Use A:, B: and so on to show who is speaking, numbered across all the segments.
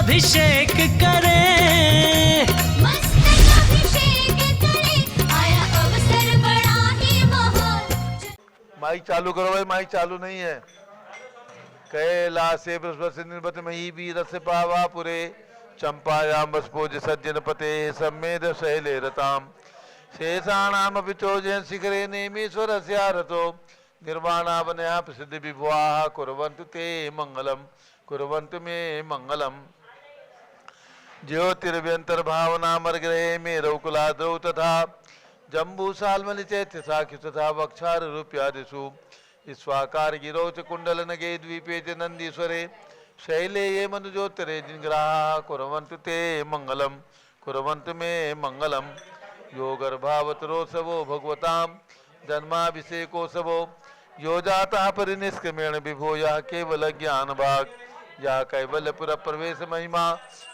A: अभिषेक करें,
B: मस्तक अभिषेक करें, आया अवसर बड़ा ही महान।
C: माइक चालू करो भाई, माइक चालू नहीं है। कैलासे बृहस्पति निर्भत मही वीर से पावा पुरे चंपायाम बसपोज सज्जन पते सम्मेद शैले रताम शेषाणाम विचोजन शिखरे नेमीश्वर स्यारतो निर्वाणावनया प्रसिद्ध विभुआ कुर्वन्तु ते मंगलम, कुर्वन्तु मे मंगलम। ज्योतिर्व्यंतर भावना मर्ग्रहे मे रौकुलाद्रौ तथा जम्बू सालमलि चैत्य साखि तथा वक्षार रूप्यादिषु स्वाकार गिरौ च कुंडल नगे द्वीपे च नंदीश्वरे शैले ये मनुजोत्तरे जिनग्राहा कुर्वन्तु ते मंगलम, कुर्वन्तु मे मंगलम। यो गर्भावतरोत्सवो भगवतां जन्माभिषेकोत्सवो यो जाता परिनिष्क्रमेण विभो यः केवल ज्ञान भाग या कैवल्यपुर प्रवेश महिमा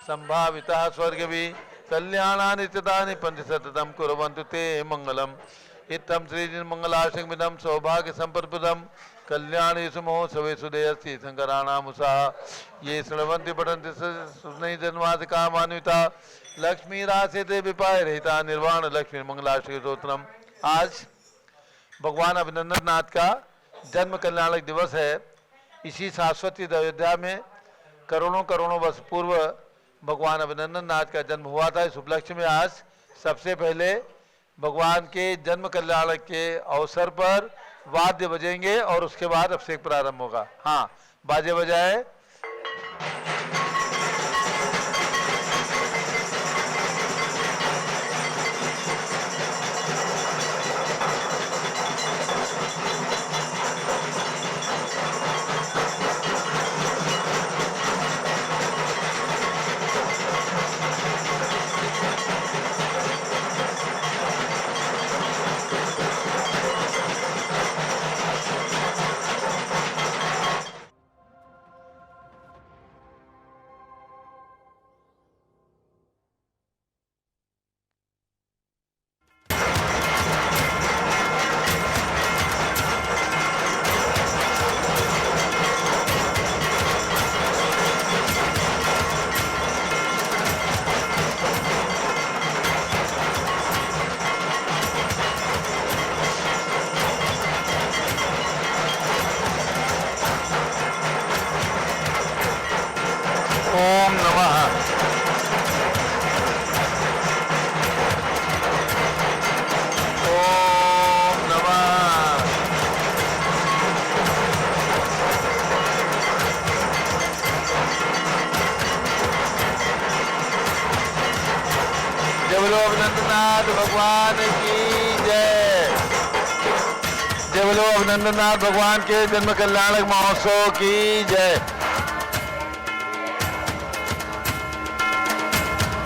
C: संभाविता स्वर्गवी कल्याणानि चितानि पंचशतम कुर्वन्तु ते मंगलम। इत्थं श्री मंगलाशंकमिदं सौभाग्य संपदप्रदं कल्याणेषु महोत्सवेषु देयस्ति शंकराणामुषाः ये शृण्वन्ति पठन्ति सुनैः जन्मादि कामान्विता लक्ष्मी राशेते विपाय रहिता निर्वाण लक्ष्मी मंगलाष्टक स्तोत्रम। आज भगवान अभिनंदन नाथ का जन्म कल्याणक दिवस है। इसी शाश्वती अयोध्या में करोड़ों करोड़ों वर्ष पूर्व भगवान अभिनंदन नाथ का जन्म हुआ था। इस उपलक्ष्य में आज सबसे पहले भगवान के जन्म कल्याण के अवसर पर वाद्य बजेंगे और उसके बाद अभिषेक प्रारंभ होगा। हाँ, बाजे बजाए। ओम नमः। ओम नमः। जय बोलो अभिनंदनाथ भगवान की जय। जय बोलो अभिनंदनाथ भगवान के जन्म कल्याणक महोत्सव की जय।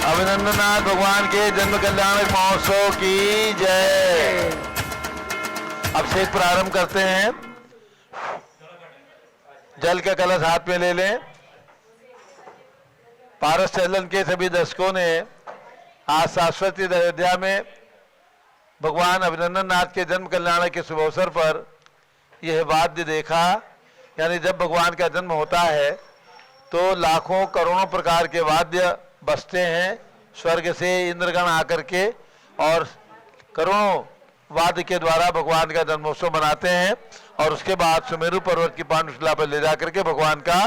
C: अभिनंदनाथ भगवान के जन्म कल्याणक महोत्सव की जय। अभिषेक प्रारंभ करते हैं। जल का कलश हाथ में ले लें। पारस चलन के सभी दर्शकों ने आज शाश्वती अयोध्या में भगवान अभिनंदन नाथ के जन्म कल्याण के शुभ अवसर पर यह वाद्य देखा। यानी जब भगवान का जन्म होता है तो लाखों करोड़ों प्रकार के वाद्य बजते हैं स्वर्ग से इंद्रगण आकर के, और करोड़ों वाद्य के द्वारा भगवान का जन्मोत्सव मनाते हैं। और उसके बाद सुमेरु पर्वत की पांडुशिला पर ले जाकर के भगवान का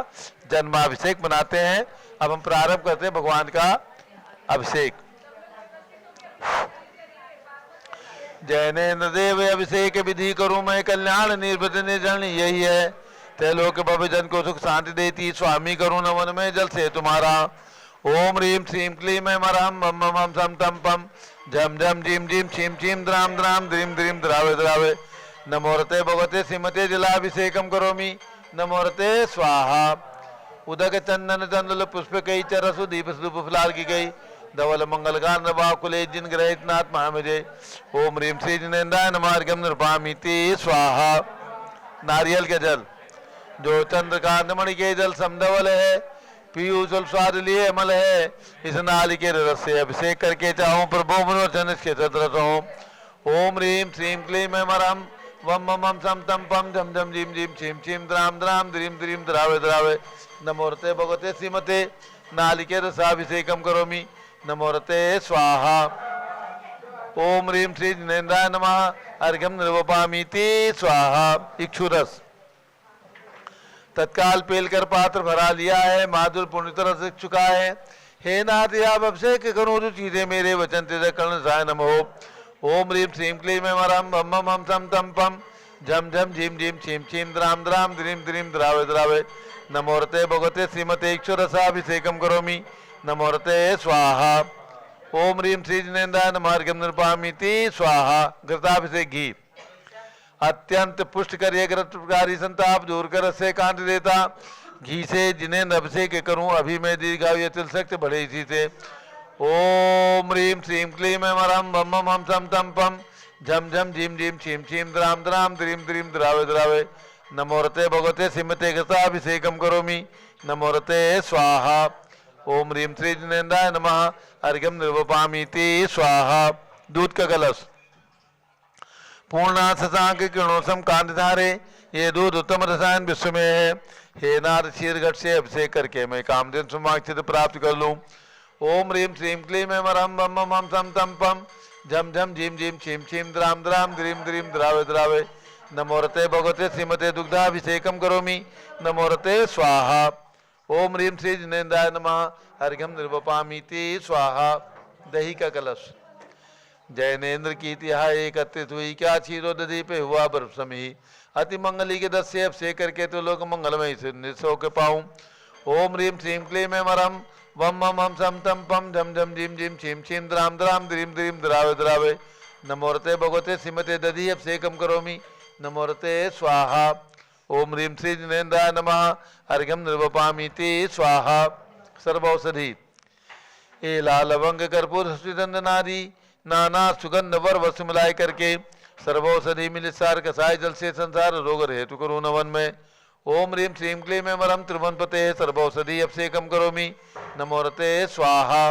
C: जन्माभिषेक मनाते हैं। अब हम प्रारंभ करते हैं भगवान का अभिषेक। जैनेन्द्र देव अभिषेक विधि करूं मैं कल्याण निर्भृत निर्जन यही है। त्रैलोक भव जन को सुख शांति देती स्वामी करूं नवन में जल से तुम्हारा। ओम ह्रीम श्रीम क्लीम ऐं मरहम मम मम सम तम पम झम झम झीम झीम छीम छीम द्राम द्राम द्रीम द्रीम द्रावे द्रावे। नमोरते भगवते श्रीमते जलाभिषेकम करोमि नमोरते स्वाहा। उदक चंदन चंदुल पुष्प कई चरसु दीप सुदूप फुलार की गई धवल मंगल गान कुले जिन ग्रहित नाथ महामिजय। ओम ह्रीम श्री जिनेन्द्राय नमार्गम निर्पामी स्वाहा। नारियल के जल जो चंद्रकांत मणि के जल समधवल है पीयूष स्वाद लिए अमल है। इस नाली के रस से अभिषेक करके चाहूं प्रभु मनोरचन इसके सदरस हो। ओम ह्रीम श्रीम क्लीम ऐं मरहम वम मम मम सम तम पम झम झम झीम झीम छीम छीम द्राम द्राम द्रीम द्रीम द्रावे द्रावे। नमोरते भगवते श्रीमते नालिकेर रसाभिषेकम करोमि नमो रते स्वाहा। ओम ह्रीं श्री जिनेन्द्राय नमः अर्घ्यम निर्वपामीति स्वाहा। इक्षुरस तत्काल पेलकर पात्र भरा लिया है, माधुर पूर्ण तरह से चुका है। हे नाथ आप अभिषेक करो जो चीजें मेरे वचन तेरे कर्ण साय नमो। ओम ह्रीं श्रीं क्लीं मरम बम बम हम सम तम पम झम झम झीम झीम छीम छीम द्राम द्राम द्रीम द्रीम द्रावे द्रावे नमो रते भगवते श्रीमते इक्षुरसाभिषेकम करोमि नमो रते स्वाहा। ओम ह्रीं श्री जिनेन्द्राय नमः अर्घ्यम निर्वपामीति स्वाहा। घृताभिषेक घी अत्यंत पुष्ट कर ये ग्रतकारी संताप दूर कर से कांट देता घी से जिन्हें अभिषेक करूं अभी मैं दीर्घायु ये तिल सकते बढ़े इसी से। ओम ह्रीं श्रीं क्लीं मरम बम बम हम सम तम पम झम झम झीम झीम छीम छीम द्राम द्राम द्रीम द्रीम द्रावे द्रावे नमो रते भगवते सिमते घृताभिषेकम करोमि नमो रते स्वाहा। ओम ह्रीं श्री जिनेन्द्राय नमः अर्घ्यम निर्वपामीति स्वाहा। दूध का कलश पूर्णा शशांक किरणों सम कांत धारे ये दूध उत्तम रसायन विश्व में है। हे नार क्षीर घट से अभिषेक करके मैं कामधेन सुमाक्षित प्राप्त कर लूं। ओम ह्रीं श्रीं क्लीं मरम बम बम हम सम तम पम झम झम झीम झीम छीम छीम द्राम द्राम द्रीम द्रीम द्रावे द्रावे नमो रते भगवते श्रीमते दुग्धाभिषेकम करोमि नमो रते स्वाहा। ओम ह्रीं श्री जिनेन्द्राय नमः अर्घ्यम निर्वपामीति स्वाहा। दही का कलश जैनेन्द्र की तिहा एकत्रित हुई क्या क्षीरो दधी पे हुआ बर्फ समी अति मंगली के 10 से अभिषेक करके तो लोग मंगलमय से निसो के पाऊं। ओम ह्रीं श्रीं क्लीं मरम वम मम हम सम तम पम झम झम झीम झीम छीम छीम द्राम द्राम द्रीम द्रीम द्रावे द्रावे नमो रते भगवते श्रीमते दधी अभिषेकम करोमि नमो रते स्वाहा। ओम ह्रीं श्री जिनेन्द्राय नमः अर्घ्यम निर्वपामीति स्वाहा। सर्वौषधि एला लवंग कर्पूर सुगंधनादि नाना सुगंध वर वस्तु मिलाए करके सर्वौषधि मिलित सार कसाय जल से संसार रोग हेतु करो नवन में। ओम ह्रीं श्रीं क्लीं मरम त्रिभुवनपते सर्वौषधि अभिषेकम करोमि नमो रते स्वाहा।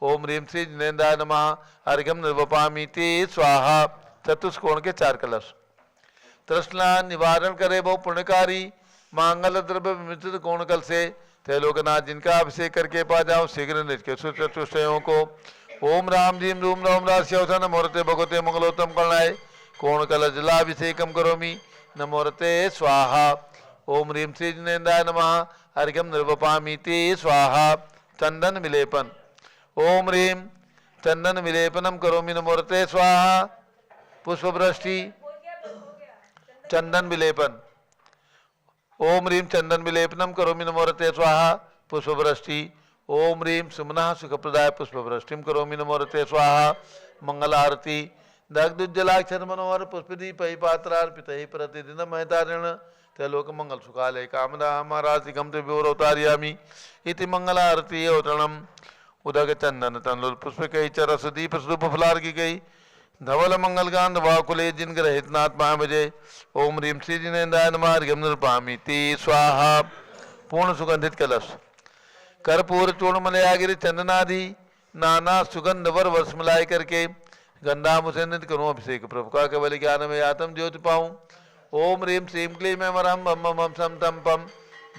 C: ओम ह्रीं श्री जिनेन्द्राय नमः अर्घ्यम निर्वपामीति स्वाहा। चतुष्कोण के 4 कलश तृष्णा निवारण करे वो पुण्यकारी मांगल द्रव्य मिश्रित कोण कल से ते लोकनाथ जिनका अभिषेक करके पा जाओ शीघ्र नित्य चतुष्टयों को। ओम राम जीम रूम रोम राश्यवसा नमो रते भगवते मंगलोत्तम कलनाय कोण कल जलाभिषेकम करोमि नमो रते स्वाहा। ओम ह्रीं श्री जिनेन्द्राय नमः अर्घ्यम निर्वपामीति स्वाहा। चंदन विलेपन ओम ह्रीं चंदन विलेपनम करोमि नमो रते स्वाहा। पुष्पवृष्टि चंदन विलेपन ओम ह्रीं चंदन विलेपनम करोमि नमो रते स्वाहा। पुष्पवृष्टि ओम ह्रीं सुमनः सुखप्रदाय पुष्पवृष्टिम करोमि नमो रते स्वाहा। मंगल आरती दग्धुज्जलाक्षर मनोहर पुष्पदीपै पात्रार्पितैः प्रतिदिनं महतारेण त्रैलोक मंगल सुखालय कामदा महाराजिकं त्रिभुवनोतारयामि इति मंगल आरती अवतरणम् उदक चंदन तनुल पुष्पकै च रसदीप स्वरूप फलार्घिकै धवल मंगल गांध वाकुले जिन ग्रहित नाथ महाभजे। ओम ह्रीं श्री जिनेन्द्राय नमः अर्घ्यम निर्वपामीति स्वाहा। पूर्ण सुगंधित कलश कर्पूर चूर्ण मलयागिरी चंदनादि नाना सुगंध वर वर्ष मिलाए करके गंधा मुसन्नित करूं अभिषेक प्रभु का केवल ज्ञान में आत्म ज्योति पाऊं। ओम ह्रीं श्रीं क्लीं मरम बम बम हम सम तम पम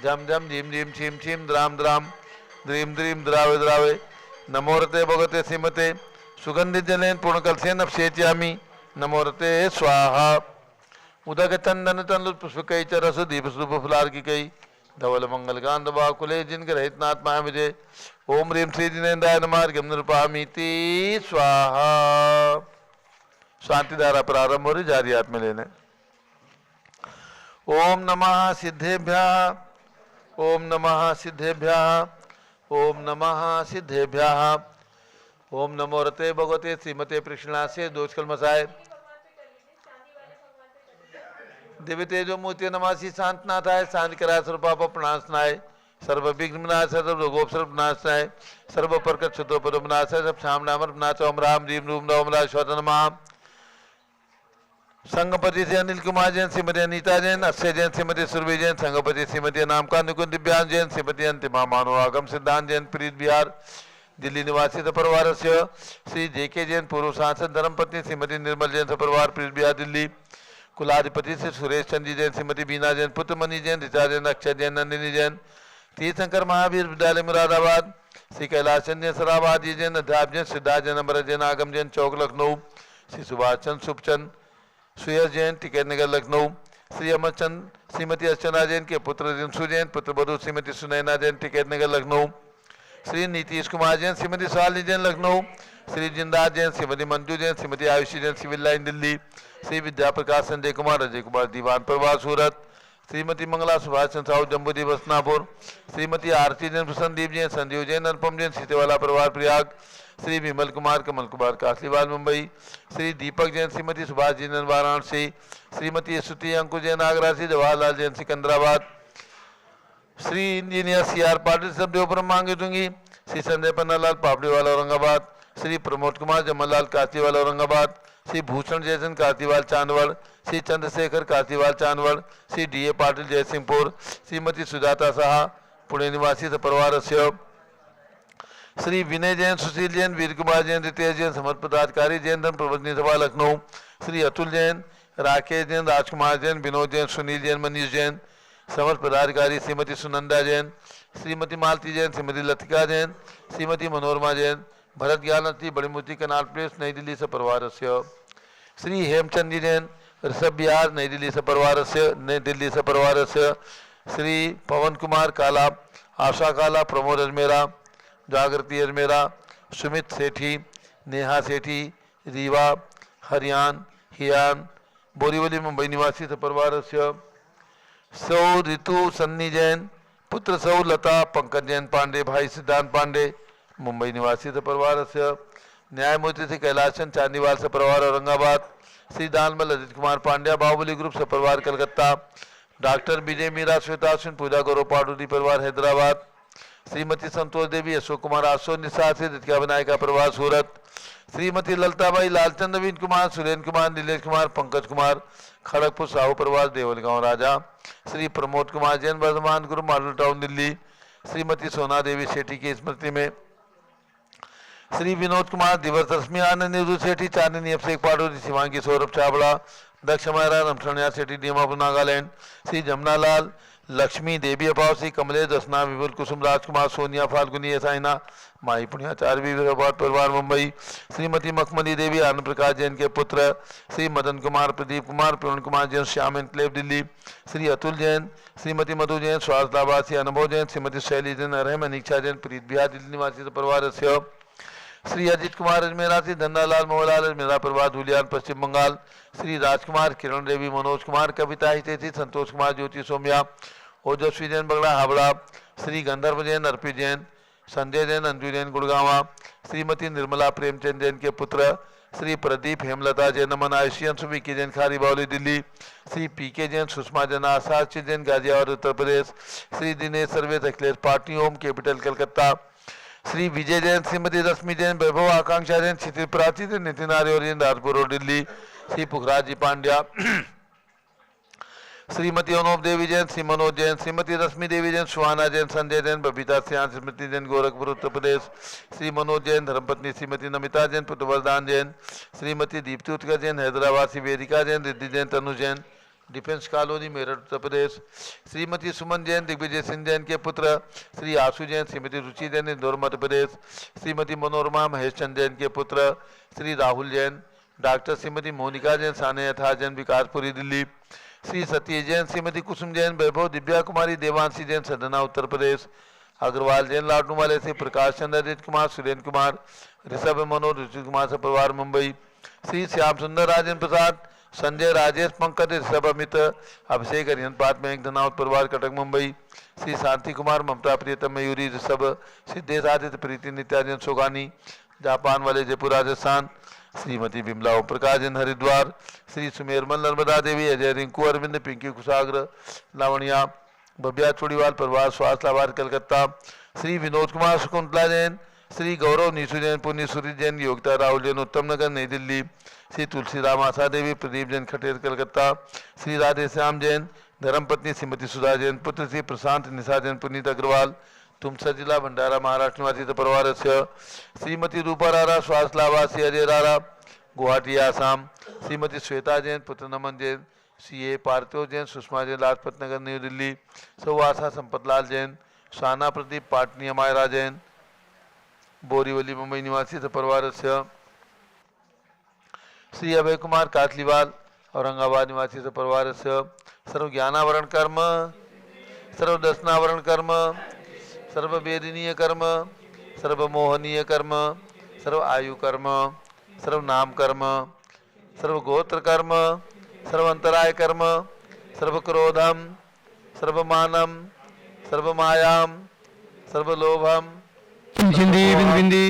C: झम झम झीम झीम छीम छीम द्राम द्राम द्रीम द्रीम द्रावे द्रावे नमो रते भगवते श्रीमते सुगंधित जलेन पूर्ण कलसेन अभिषेचयामि नमो रते स्वाहा। उदक चंदन तनुल पुष्पकै च रस दीप स्वरूप फलार्घिकै धवल मंगल गांध वाकुले जिन ग्रहित नाथ महाविजय। ओम ह्रीं श्री जिनेन्द्राय नमः अर्घ्यम निर्वपामीति स्वाहा। शांति धारा प्रारंभ हो रही, जारी हाथ में लेने। ओम नमः सिद्धेभ्यः ओम नमः सिद्धेभ्यः ओम नमः सिद्धेभ्यः। ओम नमो रते भगवते श्रीमते कृष्णा से दोष कलमसाय दिव्य तेजो मूर्ति नमासी शांतनाथाय शांति कराय सर्व पाप प्रणाशनाय सर्व विघ्न विनाशाय सर्व रोगोपसर्ग विनाशाय सर्व प्रकट शत्रुपद विनाशाय सब श्याम नामर विनाश। ओम राम रीम रूम नवम राज स्वतः नमः। संगपति से अनिल कुमार जैन श्रीमती अनीता जैन अक्षय जैन श्रीमती सुरभि जैन संगपति श्रीमती नाम का निकुंज दिव्यांग जैन श्रीमती अंतिमा मानो आगम सिद्धांत जैन प्रीत बिहार दिल्ली निवासी परिवार से श्री जेके जैन पूर्व सांसद धर्मपत्नी श्रीमती निर्मल जैन परिवार प्रीत बिहार दिल्ली कुलाधिपति से सुरेश चंद जी जैन श्रीमती बीना जैन पुत्र मणि जैन ऋचा जैन अक्षय जैन नंदिनी जैन तीर्थंकर महावीर विद्यालय मुरादाबाद, श्री कैलाश चंद जैन सराबादी जैन, अध्याप जैन, सिद्धार्थ जैन, अमृत जैन, आगम जैन, चौक लखनऊ, श्री सुभाष चंद सुखचंद सुयस जैन, टिकैत नगर लखनऊ, श्री अमर चंद श्रीमती अर्चना जैन के पुत्र रिंसू जैन, पुत्र बधू श्रीमती सुनैना जैन, टिकैत नगर लखनऊ, श्री नीतीश कुमार जैन, श्रीमती शालिनी जैन लखनऊ, श्री जिंदास जैन, श्रीमती मंजू जैन, श्रीमती आयुषी जैन, सिविल लाइन दिल्ली, श्री विद्या प्रकाश संजय कुमार, अजय कुमार दीवान प्रवास सूरत, श्रीमती मंगला सुभाष चंद्र साहू जम्बू दिवस नापुर, श्रीमती आरती जैन, संदीप जैन, संजीव जैन, अनुपम जैन, सीतेवाला परिवार Prayag, Shri Vimal Kumar Kamal Kumar Kasliwal Mumbai, Shri Deepak Jain, Shrimati Subhash Jain Varanasi, Shrimati Stuti Ankur Jain Agra, Shri Jawaharlal Jain Secunderabad, Shri engineer C R Patil Sabdevpuram मांगे दूंगी, श्री संजय पन्नालाल पापड़ीवाला औरंगाबाद, श्री प्रमोद कुमार जमललाल कातीवाल औरंगाबाद, श्री भूषण जयचंद कातीवाल चांदवड़, श्री चंद्रशेखर कातीवाल चांदवड़, श्री डी ए पाटिल जयसिंहपुर, श्रीमती सुजाता साहा पुणे निवासी सपरिवार श्री विनय जैन, सुशील जैन, वीर कुमार जैन, रितेश जैन, समर्थ पदाधिकारी जैन धन प्रबंधनी सभा लखनऊ, श्री अतुल जैन, राकेश जैन, राजकुमार जैन, विनोद जैन, सुनील जैन, मनीष जैन, समर्थ पदाधिकारी श्रीमती सुनंदा जैन, श्रीमती मालती जैन, श्रीमती लतिका जैन, श्रीमती मनोरमा जैन, भरत ज्ञानती बड़ी मूर्ति कनाल प्लेस नई दिल्ली से परिवार श्री हेमचंद जैन, ऋषभ बिहार नई दिल्ली से परिवार श्री पवन कुमार काला, आशा काला, प्रमोद अजमेरा, जागृति अजमेरा, सुमित सेठी, नेहा सेठी, रीवा हरियाण हियान बोरीवली मुंबई निवासी परिवार सौ ऋतु सन्नी जैन, पुत्र सौ लता पंकज जैन पांडे, भाई सिद्धांत पांडे मुंबई निवासी परिवार न्यायमूर्ति श्री कैलाश चंद चांदीवाल से परिवार औरंगाबाद, श्री दानमल अजित कुमार पांड्या बाहुबली ग्रुप से परिवार कलकत्ता, डॉक्टर विजय मीरा श्वेता अश्विन पूजा गौरव पाडुरी परिवार हैदराबाद, श्रीमती संतोष देवी अशोक कुमार आसो निशा से दित्या विनायका परिवार सूरत, श्रीमती ललताबाई लालचंद नवीन कुमार, सुरेंद्र कुमार, नीलेश कुमार, पंकज कुमार खड़गपुर साहू परिवार देवलगांव राजा, श्री प्रमोद कुमार जैन वर्धमान गुरु मॉडल टाउन दिल्ली, श्रीमती सोना देवी सेठी की स्मृति में, श्री विनोद कुमार, दिवस रश्मि आनंद, नेहरू सेठी, चांदनी अभिषेक पाडोरी, शिवांगी सौरभ चावड़ा, दक्ष मायरा, रमशरणिया सेठी दीमापुर नागालैंड, श्री जमुनालाल, लक्ष्मी देवी अपाव, श्री कमलेश दसना, विपुल कुसुम, राजकुमार, सोनिया फाल्गुनी साइना, माई पुण्या चारवी परिवार मुंबई, श्रीमती मखमली देवी, आनंद प्रकाश जैन के पुत्र, श्री मदन कुमार, प्रदीप कुमार, प्रवीण कुमार जैन, श्याम एनक्लेव दिल्ली, श्री अतुल जैन, श्रीमती मधु जैन, स्वास्थ्यलाबाद, श्री अनुभव जैन, श्रीमती शैली जैन, अरहम अनिक्षा जैन, प्रीत बिहार दिल्ली निवासी परिवार श्री अजित कुमार अजमेरा, श्री धन्नालाल मोहनलाल अजमेरा परिवार धुलियान पश्चिम बंगाल, श्री राजकुमार, किरण देवी, मनोज कुमार, कविता हितेशी, संतोष कुमार, ज्योति सोम्या, ओजस्वी जैन बगड़ा हावड़ा, श्री गंधर्व जैन, अर्पित जैन, संजय जैन, अंजू जैन गुड़गावा, श्रीमती निर्मला प्रेमचंद जैन के पुत्र, श्री प्रदीप हेमलता जैन, नमन Ayushi Anshu Vicky Jain Khari Baoli Delhi, Shri PK Jain, Sushma Jain, Ashachi Jain Ghaziabad Uttar Pradesh, Shri Dinesh Sarvesh Akhilesh party home capital Calcutta, Shri Vijay Jain, Shrimati Rashmi Jain, Vaibhav Akanksha Jain, Kshitij Prachi Jain, Nitin Arya Jain, Rajpur road Delhi, Shri Pukhraj ji Pandya, Shrimati Anoop Devi Jain, Shri Manoj Jain, Shrimati Rashmi Devi Jain, Suhana Jain, Sanjay Jain, Babita Siyan, Smriti Jain, Gorakhpur उत्तर प्रदेश, श्री मनोज जैन, धर्मपत्नी श्रीमती नमिता जैन, पुत्र वरदान जैन, श्रीमती दीप्ति उत्कर जैन, हैदराबाद, श्री वेदिका जैन, रिद्धि जैन, तनु जैन, डिफेंस कॉलोनी मेरठ उत्तर प्रदेश, श्रीमती सुमन जैन, दिग्विजय सिंह जैन के पुत्र, श्री आशु जैन, श्रीमती रुचि जैन, इंदौर मध्य प्रदेश, श्रीमती मनोरमा महेश चंद जैन के पुत्र, श्री राहुल जैन, डॉक्टर श्रीमती मोनिका जैन, साने यथा जैन, विकासपुरी दिल्ली, श्री सतीश जैन, श्रीमती कुसुम जैन, वैभव दिव्या कुमारी, देवांशी जैन, सदना उत्तर प्रदेश, अग्रवाल जैन, लाडनू वाले से प्रकाश चंद्र, अजित कुमार, सुरेंद्र कुमार, ऋषभ मनोज, ऋषि कुमार से परिवार मुंबई, श्री श्याम सुंदर, राजेंद्र प्रसाद, संजय, राजेश, पंकज, ऋषभ, अमित, अभिषेक, हरिहन पात में धनावत परिवार कटक मुंबई, श्री शांति कुमार, ममता, प्रियतम, मयूरी, ऋषभ, सिद्धेश, आदित्य, प्रीति, नित्याजन, सोगानी, जापान वाले, जयपुर राजस्थान, श्रीमती बिमला ओम प्रकाश जैन, हरिद्वार, श्री सुमेरमल, नर्मदा देवी, अजय, रिंकू, अरविंद, पिंकी कुशाग्र, लावणिया, बबिया चूड़ीवाल परिवार स्वास्थ्य लाभार कलकत्ता, श्री विनोद कुमार, शकुंतला जैन, श्री गौरव, नीसू जैन, पुण्य सूर्य जैन, योगिता, राहुल जैन, उत्तम नगर नई दिल्ली, श्री तुलसी राम आशा देवी, प्रदीप जैन, खटेर कलकत्ता, श्री राधे श्याम जैन, धर्मपत्नी श्रीमती सुधा जैन, पुत्र श्री प्रशांत, निशा जैन, पुनीत अग्रवाल, तुमसा जिला भंडारा महाराष्ट्र निवासी परिवार श्रीमती रूपा रारा, स्वास्थ्य लाभार्थी अजय रारा, गुवाहाटी आसाम, श्रीमती श्वेता जैन, पुत्र नमन जैन, सी ए पार्थिव जैन, सुषमा जैन, लाजपत नगर न्यू दिल्ली, सौ आशा संपतलाल जैन, शाना प्रदीप पाटनी अमाय राजन बोरीवली मुंबई निवासी सपरिवारस्य श्री अभय कुमार कातलीवाल औरंगाबाद निवासी सपरिवारस्य सर्व ज्ञानावरण कर्म सर्व दर्शनावरण कर्म सर्व वेदनीय कर्म सर्व मोहनीय कर्म सर्व आयु कर्म सर्व नाम कर्म सर्व गोत्र कर्म सर्व अंतराय कर्म सर्व क्रोधम सर्व मानम सर्व मायाम सर्व लोभम
D: चिंचिंदी बिंदी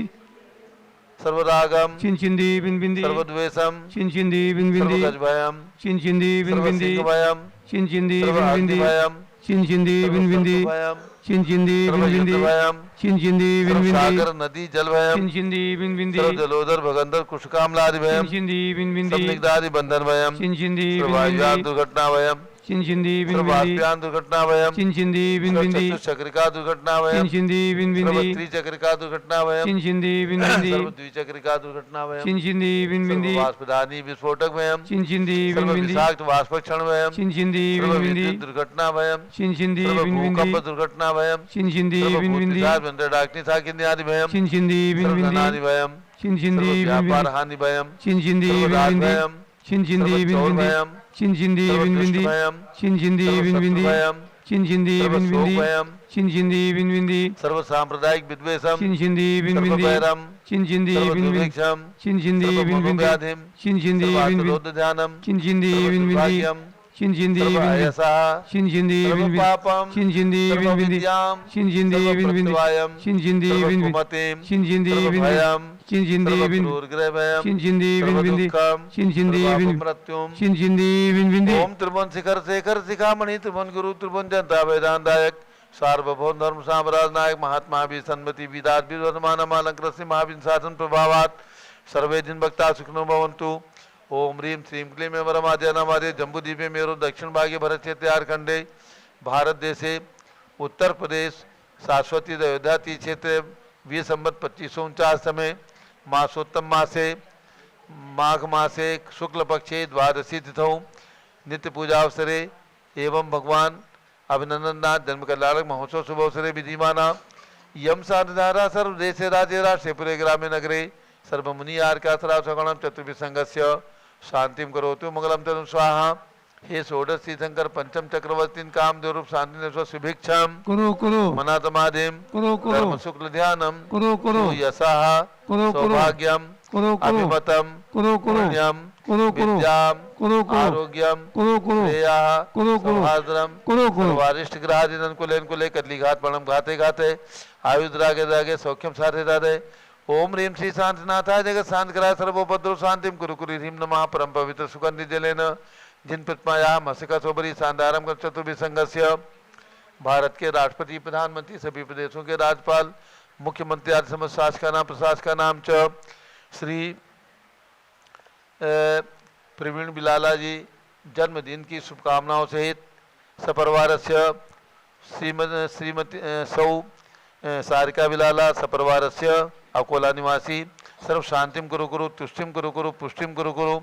C: सर्व रागम
D: चिंचिंदी बिंदी
C: सर्व द्वेषम
D: चिंचिंदी
C: सर्व
D: बिंदी
C: गजभयम
D: चिंचिंदी
C: सर्व
D: बिंदी
C: सिंहभयम
D: चिंचिंदी
C: सर्व
D: बिंदी
C: अग्निभयम
D: चिंचिंदी बिंदी
C: भयम
D: चिंचिंदी
C: सर्व
D: बिंदी
C: युद्धभयम
D: चिंचिंदी
C: सर्व
D: बिंदी
C: सागर नदी जलभयम
D: चिंचिंदी बिंदी
C: सर्व जलोदर भगंदर कुशकामलादि भयम
D: चिंचिंदी
C: सब
D: बिंदी
C: निगदादि बंधन भयम
D: चिंचिंदी
C: सर्व वायुयान
D: बिंदी
C: दुर्घटना भयम
D: चिंचिंदी
C: सर्व
D: बिंदी
C: वाष्पयान दुर्घटना भयम
D: चिंचिंदी
C: सर्व
D: बिंदी
C: चतुष्चक्रिका दुर्घटना भयम
D: चिंचिंदी
C: सर्व
D: बिंदी
C: त्रिचक्रिका दुर्घटना भयम
D: चिंचिंदी बिंदी
C: सर्व द्विचक्रिका दुर्घटना भयम
D: चिंचिंदी
C: सर्व
D: बिंदी
C: वाष्पदानी विस्फोटक भयम
D: चिंचिंदी
C: सर्व
D: बिंदी
C: विषाक्त वाष्पक्षण भयम
D: चिंचिंदी
C: सर्व
D: बिंदी
C: विद्युत दुर्घटना भयम
D: चिंचिंदी
C: सर्व भूकंप
D: बिंदी
C: दुर्घटना भयम
D: चिंचिंदी
C: सर्व
D: बिंदी
C: भूतपिशाच बंदरडाग्नि साकिन्य आदि भयम
D: चिंचिंदी
C: सर्व
D: बिंदी
C: धनानि भयम
D: चिंचिंदी
C: सर्व व्यापार
D: बिंदी
C: हानि भयम
D: चिंचिंदी
C: सर्व राज
D: बिंदी
C: भयम
D: चिंचिंदी
C: सर्व चोर
D: बिंदी
C: भयम
D: चिंचिंदी
C: सर्व दुष्ट
D: बिंदी
C: भयम
D: चिंचिंदी
C: सर्व शत्रु
D: बिंदी
C: भयम
D: चिंचिंदी
C: सर्व शोक
D: बिंदी
C: भयम
D: चिंचिंदी बिंदी
C: सर्व सांप्रदायिक विद्वेषम
D: चिंचिंदी
C: सर्व
D: बिंदी
C: वैरम
D: चिंचिंदी
C: सर्व
D: बिंदी
C: दुर्भिक्षम
D: चिंचिंदी
C: सर्व
D: बिंदी
C: मनोव्याधिम
D: चिंचिंदी
C: सर्व
D: बिंदी
C: आत्मरोध ध्यानम
D: चिंचिंदी
C: सर्व
D: बिंदी
C: दुर्भाग्यम
D: चिंचिंदी
C: सर्व
D: बिंदी
C: अयसः
D: चिंचिंदी
C: सर्व
D: बिंदी
C: पापम
D: चिंचिंदी
C: सर्व
D: बिंदी
C: विद्याम
D: चिंचिंदी
C: सर्व
D: बिंदी
C: प्रत्यवायम
D: चिंचिंदी
C: सर्व
D: बिंदी
C: कुमतिम
D: चिंचिंदी
C: सर्व
D: बिंदी
C: भयम
D: चिंचिंदी
C: सर्व
D: बिंदी
C: क्रूरग्रह भयम
D: चिंचिंदी
C: सर्व
D: बिंदी
C: दुःखम
D: चिंचिंदी
C: सर्व
D: बिंदी
C: अपमृत्युम
D: चिंचिंदी बिंदी
C: ओम त्रिभुवन शिखर शेखर शिखामणि त्रिभुवन गुरु त्रिभुवन जनता वेदांतायक सार्वभौम धर्म साम्राज्य नायक महात्मा भी सन्मति विदात विवर्तमान अलंकृत महावीर शासन प्रभावात सर्वे दिन भक्ता सुखनो भवन्तु। ओम ह्रीं श्रीं क्लीं वरमाद्य नमाद्य जम्बूद्वीपे मेरो दक्षिण भागे भरत क्षेत्रे झारखंडे भारत देशे उत्तर प्रदेश शाश्वती अयोध्या ती क्षेत्रे 20 संवत 2549 समय मासोत्तम मासे माघ मासे शुक्ल पक्षे द्वादशी तिथौ नित्य पूजा अवसरे एवं भगवान अभिनंदननाथ जन्म कल्याणक महोत्सव शुभ अवसरे विधिमाना यम साधारा सर्वदेशे राज्ये राष्ट्रे पुरे ग्रामे नगरे सर्वमुनि आर्कासरा सगणम चतुर्विसंगस्य शांतिम करोतु मंगलम तनु स्वाहा। हे षोडश तीर्थंकर पंचम चक्रवर्ती कामदेव रूप शांति सुभिक्षम
D: करो करो
C: मनातमादिम
D: करो करो
C: धर्म शुक्ल ध्यानम
D: करो करो
C: यशः
D: करो करो
C: सौभाग्यम
D: करो करो
C: अभिमतम
D: करो करो
C: पुण्यम
D: करो करो
C: विद्याम
D: करो करो
C: आरोग्यम
D: करो करो
C: श्रेयः
D: करो करो
C: सौहार्द्रम
D: करो करो
C: वारिष्ठ ग्रहादिन कुले कदली घात पणम घाते घाते आयुध रागे रागे सौख्यम साधे साधे। ओम ह्रीं श्री शांतिनाथाय जगत शांत कराय सर्वोपद्रव शांतिम कुरु कुरु ह्रीं नमः परम पवित्र सुगंधि जलेन जिन प्रतिमाया मसिका सोबरी शांतारम कर चतुर्विसंगस्य भारत के राष्ट्रपति प्रधानमंत्री सभी प्रदेशों के राज्यपाल मुख्यमंत्री आदि समस्त शासकानाम प्रशासकानाम च श्री प्रवीण बिलाला जी जन्मदिन की शुभकामनाओं सहित सपरिवारस्य श्रीमती सौ सारिका बिलाला सपरिवारस्य अकोला निवासी सर्व शांतिम कुरु कुरु तुष्टिम कुरु कुरु पुष्टिम कुरु कुरु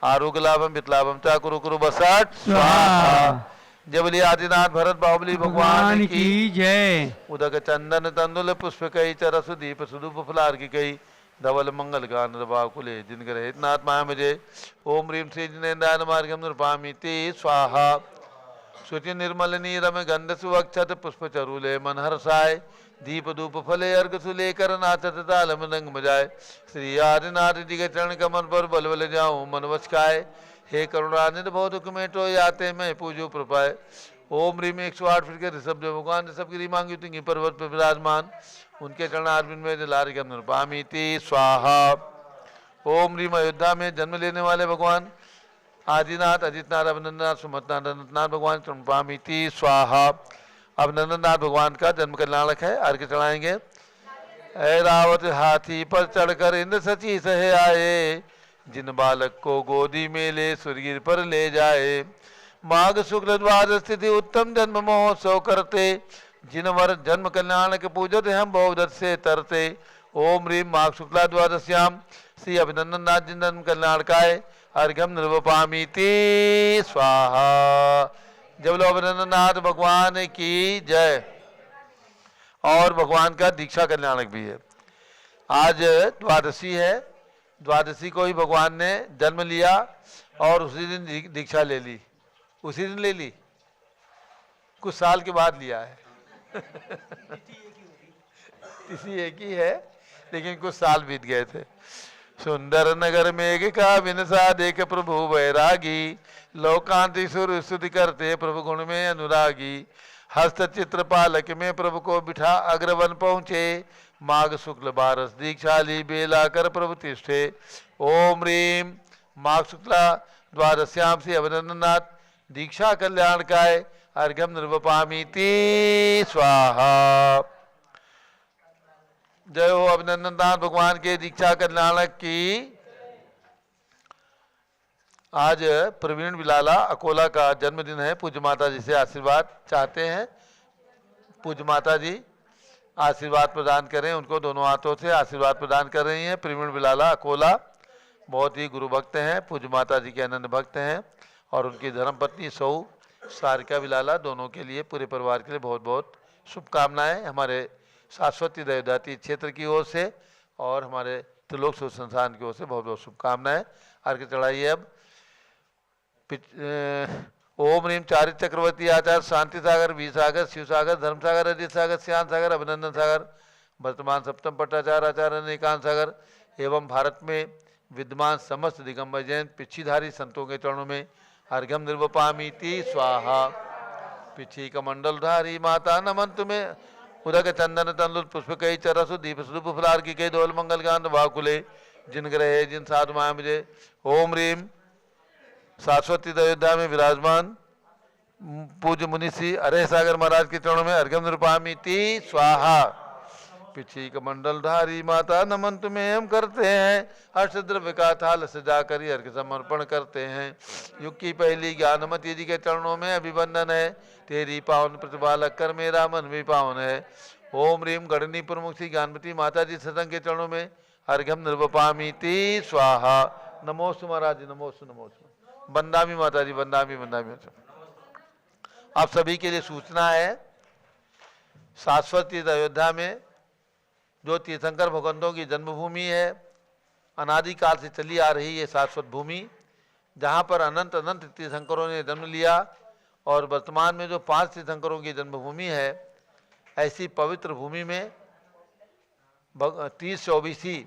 C: आरोग्य लाभम वितलाभम चा कुरु कुरु बसठ स्वाहा। जय बोलिए आदिनाथ भरत बाहुबली भगवान की
D: जय।
C: उदक चंदन तंदुल पुष्प कई चरसु दीप सुदूप फुलार की कई धवल मंगल गान रवाकुले जिनकर हितनाथ माया मुझे ओम ह्रीं श्री जिनेन्द्राय मार्गम नृपामि ते स्वाहा। शुचि निर्मल नीरम गंध सुवक्षत पुष्प चरूले मन हर्षाय दीप धूप फले अर्घ सुलेकर नाचत ताल मृदंग बजाय श्री आदिनाथ जी के चरण कमल पर बल बल जाऊं मन वचकाय हे करुणानिधि बहुत दुख मेटो याते मैं पूजो प्रपाय। ओम ह्रीं 108 फीट के ऋषभ देव भगवान ऋषभ गिरी मांगी तुंगी पर्वत पर विराजमान उनके चरण आर्विन में लार के नृपामि ते स्वाहा। ओम ह्रीं अयोध्या में जन्म लेने वाले भगवान आदिनाथ अजितनाथ अभिनंदनाथ सुमतनाथ अनंतनाथ भगवान नृपामि ते स्वाहा। अभिनंदननाथ भगवान का जन्म कल्याणक है, अर्घ्य चढ़ाएंगे। ऐरावत हाथी पर चढ़कर इंद्र सची सहे आए जिन बालक को गोदी में ले सुरगिर पर ले जाए माघ शुक्ल द्वादश तिथि उत्तम जन्म महोत्सव करते जिन वर जन्म कल्याण के पूजते हम बहुदत से तरते। ओम ह्रीं माघ शुक्ला द्वादश्याम श्री अभिनंदन नाथ जिन जन्म कल्याणकाय अर्घ्यम निर्वपामि ते स्वाहा। जब लो अभिनंदन नाथ भगवान की जय। और भगवान का दीक्षा कल्याणक भी है। आज द्वादशी है, द्वादशी को ही भगवान ने जन्म लिया और उसी दिन दीक्षा ले ली। उसी दिन ले ली, कुछ साल के बाद लिया है। तिथि एक ही है लेकिन कुछ साल बीत गए थे। सुंदर नगर मेघ का विनसा देख प्रभु वैरागी, लोकांति सुर स्तुति करते प्रभु गुण में अनुरागी। हस्त चित्र पालक में प्रभु को बिठा अग्रवन पहुँचे, माघ शुक्ल बारस दीक्षा ली बेला कर प्रभु तिष्ठे। ओम ह्रीम माघ शुक्ला द्वादश्याम से अभिनंदनाथ दीक्षा कल्याणकाय अर्घ्यम निर्वपामीति स्वाहा। जय हो अभिनंदननाथ भगवान के दीक्षा कल्याणक की। आज प्रवीण बिलाला अकोला का जन्मदिन है। पूज्य माता जी से आशीर्वाद चाहते हैं। पूज्य माता जी आशीर्वाद प्रदान करें, उनको दोनों हाथों से आशीर्वाद प्रदान कर रही हैं। प्रवीण बिलाला अकोला बहुत ही गुरु भक्त हैं, पूज्य माता जी के अनन्य भक्त हैं और उनकी धर्मपत्नी सौ सारिका बिलाला, दोनों के लिए पूरे परिवार के लिए बहुत बहुत शुभकामनाएं हमारे शाश्वती देवदाती क्षेत्र की ओर से और हमारे त्रिलोक सुख संस्थान की ओर से बहुत बहुत शुभकामनाएं। अर्घ्य चढ़ाइए अब। ओम ह्रीम चारित चक्रवर्ती आचार्य शांति सागर, वी सागर, शिव सागर, धर्म सागर, अजित सागर, श्याम सागर, अभिनंदन सागर, वर्तमान सप्तम पट्टाचार्य आचार्य निकांत सागर एवं भारत में विद्यमान समस्त दिगंबर जैन पिछीधारी संतों के चरणों में अर्घ्यम निर्वपामीति स्वाहा। पिछी कमंडलधारी माता नमन तुम्हें, उदक चंदन तंदुल पुष्प कई चरसु दीप स्वरूप फलार की कई दोल मंगल गान वाकुले जिन ग्रहे जिन साधु माया मुझे। ओम ह्रीम शाश्वती अयोध्या में विराजमान पूज्य मुनिषि अरे सागर महाराज के चरणों में अर्घ्यम निर्वपामीति स्वाहा। पिछी कमंडलधारी माता नमन तुम्हें हम करते हैं, अष्टद्रव्य का थाल सजा कर अर्घ्य समर्पण करते हैं। युग की पहली ज्ञानमती जी के चरणों में अभिवंदन है, तेरी पावन प्रतिभा कर मेरा मन भी पावन है। ओम ह्रीम गणनी प्रमुख श्री ज्ञानमती माता जी सत्संग के चरणों में अर्घ्यम निर्वपामीति स्वाहा। नमोस्तु महाराज जी, नमोस्तु नमोस्तु। बंदामी माता जी, बंदामी बंदामी। आप सभी के लिए सूचना है, शाश्वती अयोध्या में जो तीर्थंकर भगवंतों की जन्मभूमि है, अनादिकाल से चली आ रही ये शाश्वत भूमि, जहाँ पर अनंत अनंत तीर्थंकरों ने जन्म लिया और वर्तमान में जो 5 तीर्थंकरों की जन्मभूमि है, ऐसी पवित्र भूमि में 30-24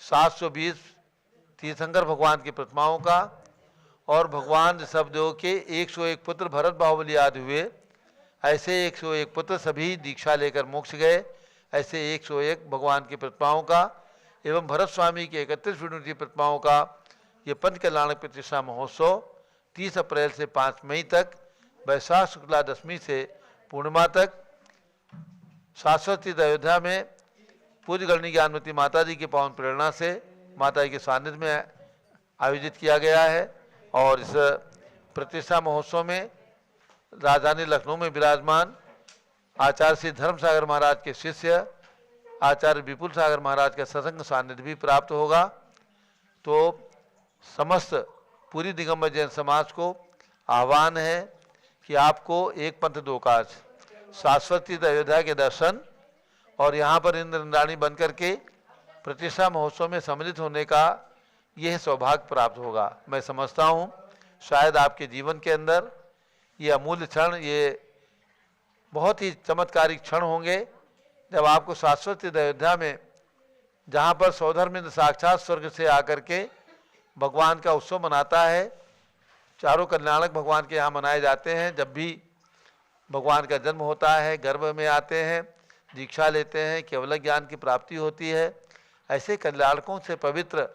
C: 720 तीर्थंकर भगवान की प्रतिमाओं का और भगवान ऋषभदेव के 101 पुत्र भरत बाहुबली आदि हुए। ऐसे 101 पुत्र सभी दीक्षा लेकर मोक्ष गए। ऐसे 101 भगवान की प्रतिमाओं का एवं भरत स्वामी की 31 विष्णु प्रतिमाओं का ये पंच कल्याणक प्रतिष्ठा महोत्सव 30 अप्रैल से 5 मई तक, वैशाख शुक्ला दशमी से पूर्णिमा तक शाश्वती अयोध्या में पूज्य गणनी ज्ञानमती माता जी की पावन प्रेरणा से माता जी के सानिध्य में आयोजित किया गया है। और इस प्रतिष्ठा महोत्सव में राजधानी लखनऊ में विराजमान आचार्य श्री धर्म सागर महाराज के शिष्य आचार्य विपुल सागर महाराज का सत्संग सानिध्य भी प्राप्त होगा। तो समस्त पूरी दिगंबर जैन समाज को आह्वान है कि आपको एक पंथ दो काज, शाश्वती अयोध्या के दर्शन और यहाँ पर इंद्र इंद्राणी बन करके प्रतिष्ठा महोत्सव में सम्मिलित होने का यह सौभाग्य प्राप्त होगा। मैं समझता हूँ शायद आपके जीवन के अंदर ये अमूल्य क्षण, ये बहुत ही चमत्कारिक क्षण होंगे जब आपको शाश्वती अयोध्या में, जहाँ पर सौधर्मिंद्र साक्षात स्वर्ग से आकर के भगवान का उत्सव मनाता है, चारों कल्याणक भगवान के यहाँ मनाए जाते हैं। जब भी भगवान का जन्म होता है, गर्भ में आते हैं, दीक्षा लेते हैं, केवल ज्ञान की प्राप्ति होती है। ऐसे कल्याणकों से पवित्र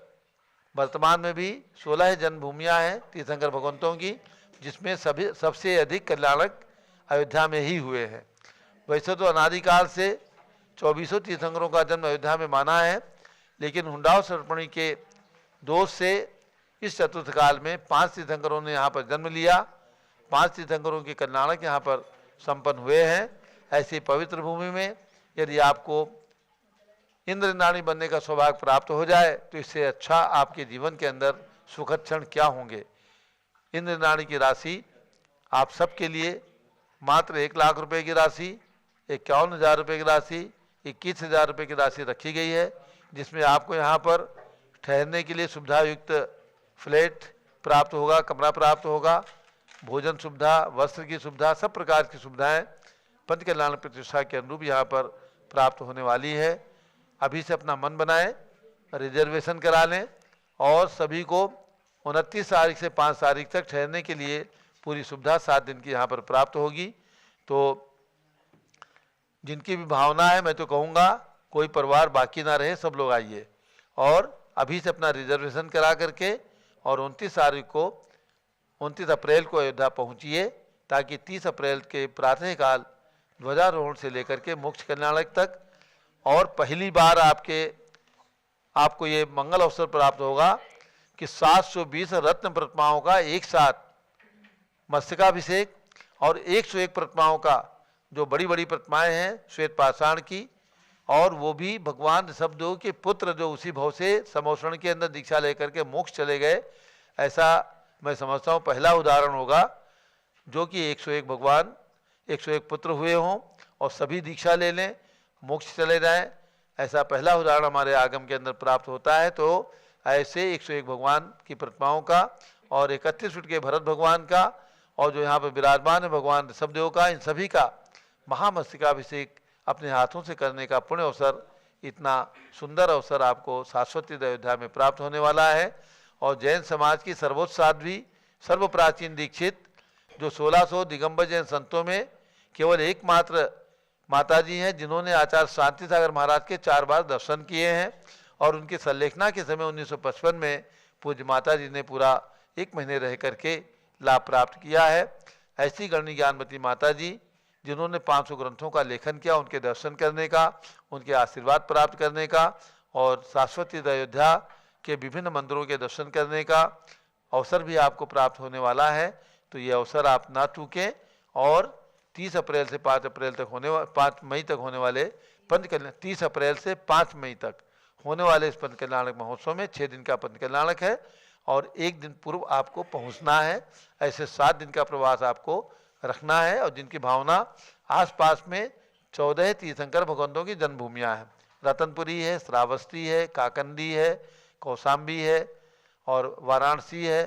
C: वर्तमान में भी 16 जन्मभूमियाँ हैं तीर्थंकर भगवंतों की, जिसमें सबसे अधिक कल्याणक अयोध्या में ही हुए हैं। वैसे तो अनादिकाल से 24 तीर्थंकरों का जन्म अयोध्या में माना है, लेकिन हुंडाव सर्पणी के दोष से इस चतुर्थ काल में 5 तीर्थंकरों ने यहाँ पर जन्म लिया। 5 तीर्थंकरों के कल्याणक यहाँ पर संपन्न हुए हैं। ऐसी पवित्र भूमि में यदि आपको इंद्र इंद्राणी बनने का सौभाग्य प्राप्त हो जाए तो इससे अच्छा आपके जीवन के अंदर सुखद क्षण क्या होंगे। इंद्र इंद्राणी की राशि आप सबके लिए मात्र 1 लाख रुपए की राशि 51,000 रुपये की राशि, 21,000 रुपये की राशि रखी गई है, जिसमें आपको यहाँ पर ठहरने के लिए सुविधा युक्त फ्लैट प्राप्त होगा, कमरा प्राप्त होगा, भोजन सुविधा, वस्त्र की सुविधा, सब प्रकार की सुविधाएं पंच कल्याण प्रतिष्ठा के अनुरूप यहाँ पर प्राप्त होने वाली है। अभी से अपना मन बनाएं, रिजर्वेशन करा लें और सभी को 29 तारीख से 5 तारीख तक ठहरने के लिए पूरी सुविधा 7 दिन की यहाँ पर प्राप्त होगी। तो जिनकी भी भावना है, मैं तो कहूँगा कोई परिवार बाकी ना रहे, सब लोग आइए और अभी से अपना रिजर्वेशन करा करके और 29 तारीख को 29 अप्रैल को अयोध्या पहुँचिए, ताकि 30 अप्रैल के प्रातःकाल ध्वजारोहण से लेकर के मोक्ष कल्याणक तक और पहली बार आपको ये मंगल अवसर प्राप्त होगा कि 720 रत्न प्रतिमाओं का एक साथ मस्तकाभिषेक और 101 प्रतिमाओं का, जो बड़ी बड़ी प्रतिमाएं हैं श्वेत पाषाण की, और वो भी भगवान ऋषभदेव के पुत्र जो उसी भाव से समोषण के अंदर दीक्षा लेकर के मोक्ष चले गए, ऐसा मैं समझता हूँ पहला उदाहरण होगा जो कि 101 भगवान 101 पुत्र हुए हों और सभी दीक्षा ले लें, मोक्ष चले जाएं। ऐसा पहला उदाहरण हमारे आगम के अंदर प्राप्त होता है। तो ऐसे 101 भगवान की प्रतिमाओं का और 31 फीट के भरत भगवान का और जो यहाँ पर विराजमान है भगवान ऋषभदेव का, इन सभी का महामस्तकाभिषेक अपने हाथों से करने का पुण्य अवसर, इतना सुंदर अवसर आपको शाश्वती अयोध्या में प्राप्त होने वाला है। और जैन समाज की सर्वोच्च साध्वी सर्व प्राचीन दीक्षित जो 1600 दिगंबर जैन संतों में केवल एकमात्र माता जी हैं जिन्होंने आचार्य शांति सागर महाराज के 4 बार दर्शन किए हैं, और उनकी संलेखना के समय 1955 में पूज्य माता जी ने पूरा 1 महीने रह करके लाभ प्राप्त किया है। ऐसी गणनी ज्ञानवती माता जी जिन्होंने 500 ग्रंथों का लेखन किया, उनके दर्शन करने का, उनके आशीर्वाद प्राप्त करने का और शाश्वती अयोध्या के विभिन्न मंदिरों के दर्शन करने का अवसर भी आपको प्राप्त होने वाला है। तो ये अवसर आप ना चूकें और 30 अप्रैल से 5 अप्रैल तक 5 मई तक होने वाले पंच कल्याण 30 अप्रैल से 5 मई तक होने वाले इस पंच कल्याणक महोत्सव में 6 दिन का पंच कल्याणक है और 1 दिन पूर्व आपको पहुंचना है। ऐसे 7 दिन का प्रवास आपको रखना है। और जिनकी भावना आसपास में 14 तीर्थंकर भगवंतों की जन्मभूमियाँ हैं, रतनपुरी है, श्रावस्ती है, काकंदी है, कौशाम्बी है और वाराणसी है,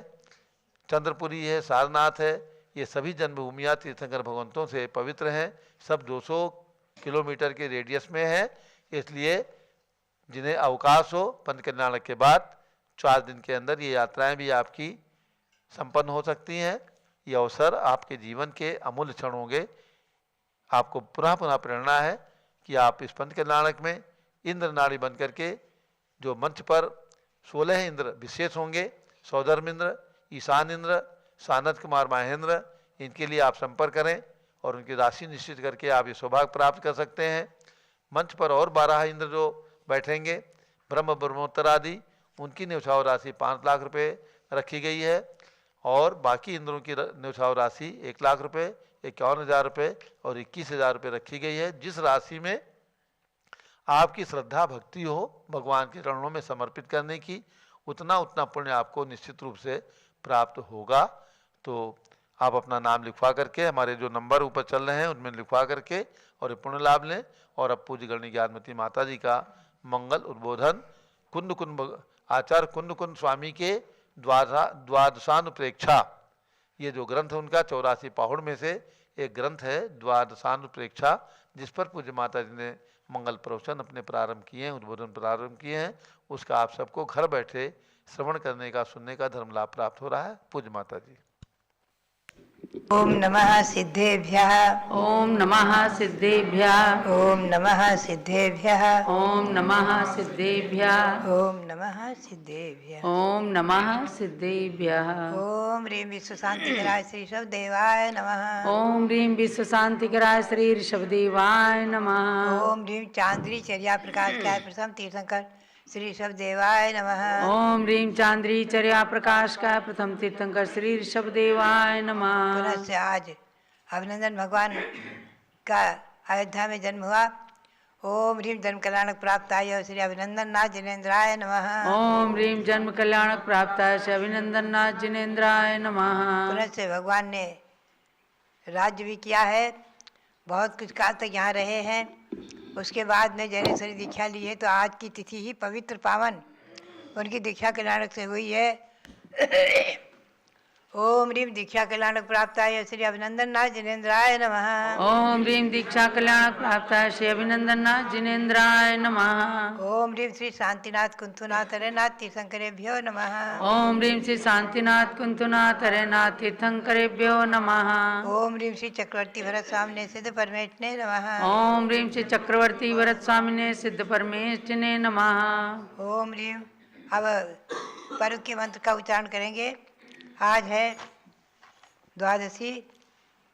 C: चंद्रपुरी है, सारनाथ है। ये सभी जन्मभूमियाँ तीर्थंकर भगवंतों से पवित्र हैं। सब 200 किलोमीटर के रेडियस में है। इसलिए जिन्हें अवकाश हो पंच कल्याणक के बाद 4 दिन के अंदर ये यात्राएं भी आपकी संपन्न हो सकती हैं। ये अवसर आपके जीवन के अमूल्य क्षण होंगे। आपको पुनः पुनः प्रेरणा है कि आप इस पंच कल्याणक में इंद्र नाड़ी बन करके जो मंच पर 16 इंद्र विशेष होंगे, सौधर्म इंद्र, ईशान इंद्र, सानद कुमार महेंद्र, इनके लिए आप संपर्क करें और उनकी राशि निश्चित करके आप ये सौभाग्य प्राप्त कर सकते हैं। मंच पर और 12 इंद्र जो बैठेंगे ब्रह्म ब्रह्मोत्तर आदि, उनकी न्यौछावर राशि 5 लाख रुपए रखी गई है और बाकी इंद्रों की न्यौछावर राशि 1 लाख रुपए, 51,000 रुपये और 21,000 रुपये रखी गई है। जिस राशि में आपकी श्रद्धा भक्ति हो भगवान के चरणों में समर्पित करने की, उतना पुण्य आपको निश्चित रूप से प्राप्त होगा। तो आप अपना नाम लिखवा करके हमारे जो नंबर ऊपर चल रहे हैं उनमें लिखवा करके और ये पुण्य लाभ लें। और अब पूज्य गणनी ज्ञानमती माता जी का मंगल उद्बोधन आचार्य कुंद स्वामी के द्वादशानुप्रेक्षा, ये जो ग्रंथ है उनका 84 पाहुड़ में से एक ग्रंथ है द्वादशानुप्रेक्षा, जिस पर पूज्य माता जी ने मंगल प्रवचन अपने प्रारंभ किए हैं, उद्बोधन प्रारंभ किए हैं। उसका आप सबको घर बैठे श्रवण करने का, सुनने का धर्म लाभ प्राप्त हो रहा है। पूज्य माता जी।
E: ओम नमः सिद्धेभ्यः।
F: ओम नमः सिद्धेभ्यः।
E: ओम नमः सिद्धेभ्यः।
F: ओम नमः सिद्धेभ्यः।
E: ओम नमः सिद्धेभ्यः।
F: ओम नमः सिद्धेभ्यः।
E: ओम ह्रीं विश्व शांतिकराय श्री ऋषभदेवाय नमः।
F: ओम ह्रीं विश्व शांतिकराय श्री ऋषभदेवाय नमः।
E: ओम ह्रीं चांद्री चर्या प्रकाशकाय प्रथम तीर्थंकर श्री ऋषभदेवाय नमः।
F: ओम ह्रीं चांद्री चर्या प्रकाश का प्रथम तीर्थंकर श्री ऋषभदेवाय नमः।
E: पुनः से आज अभिनंदन भगवान का अयोध्या में जन्म हुआ। ओम ह्रीं जन्म कल्याणक प्राप्ताय श्री अभिनंदन नाथ जिनेन्द्राय नमः।
F: ओम ह्रीं जन्म कल्याणक प्राप्ताय श्री अभिनंदन नाथ जिनेन्द्राय नमः।
E: पुनः से भगवान ने राज्य भी किया है बहुत कुछ काल तक यहाँ रहे हैं। उसके बाद में जैनेश्वरी दीक्षा ली है, तो आज की तिथि ही पवित्र पावन उनकी दीक्षा कल्याणक से हुई है। ओम ह्रीम दीक्षा कल्याणक प्राप्ताय श्री अभिनंदननाथ जिनेन्द्राय नमः।
F: ओम ह्रीं दीक्षा कल्याण प्राप्ताय श्री अभिनंदननाथ जिनेन्द्राय नमः।
E: ओम ह्रीम श्री शांतिनाथ कुंथुनाथ हरेनाथ तीर्थंकरेभ्यो नमः।
F: ओम ह्रीं श्री शांतिनाथ कुंतुनाथ हरेनाथ तीर्थंकरेभ्यो नमः।
E: ओम ह्रीम श्री चक्रवर्ती भरत स्वामिने सिद्ध परमेष्ठिने नमः।
F: ओम ह्रीं श्री चक्रवर्ती भरत स्वामिने सिद्ध परमेष्ठिने नमः।
E: ओम ह्रीम। अब पर्व के मंत्र का उच्चारण करेंगे। आज है द्वादशी।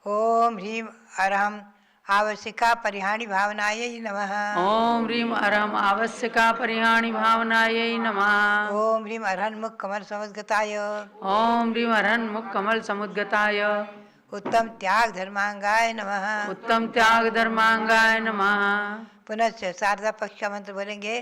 E: ओम ह्रीम अरहम आवश्यका परिहाणी भावनायै नमः।
F: ओम ह्रीं अरहम आवश्यका परिहाणी भावनायै नमः।
E: ओम ह्रीम अरहन मुख कमल समद्गताय।
F: ओम ह्रीं अरहन मुख कमल समुद्गताय।
E: उत्तम त्याग धर्मांगाय नमः।
F: उत्तम त्याग धर्मांगाय नमः।
E: पुनश्च शारदा पक्ष का मंत्र बोलेंगे।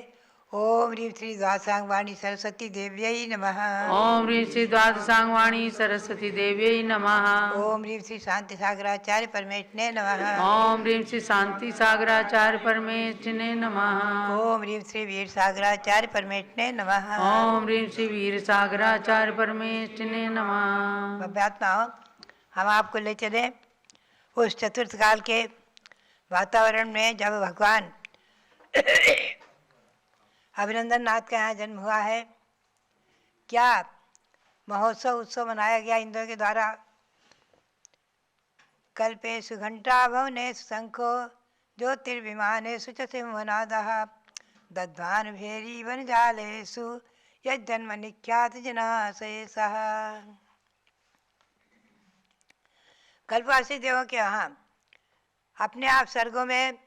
E: ओम ह्रीम श्री द्वादशांग वाणी सरस्वती देव्यै नमः।
F: ओम ह्रीं श्री द्वादशांगवाणी सरस्वती देव्यै नमः।
E: ओम ह्रीम श्री शांति सागराचार्य परमेष्ठिने नमः।
F: ओम ह्रीं श्री शांति सागराचार्य परमेष्ठिने नमः।
E: ओम ह्रीम श्री वीर सागराचार्य परमेष्ठिने नमः।
F: ओम ह्रीं श्री वीर सागराचार्य परमेष्ठिने नमः।
E: भव्यात्माओं, हम आपको ले चले उस चतुर्थ काल के वातावरण में जब भगवान अभिनंदन नाथ का यहाँ जन्म हुआ है। क्या महोत्सव उत्सव मनाया गया इंद्रों के द्वारा। कल्पेषु घंटा भवनेषु शंखो ज्योतिर्विमानेषु च सिंहनादः दध्वान भेरी वनजालेषु यज्जन्म निख्यात जनाशेषः। कल्पवासी देवों के यहाँ अपने आप स्वर्गों में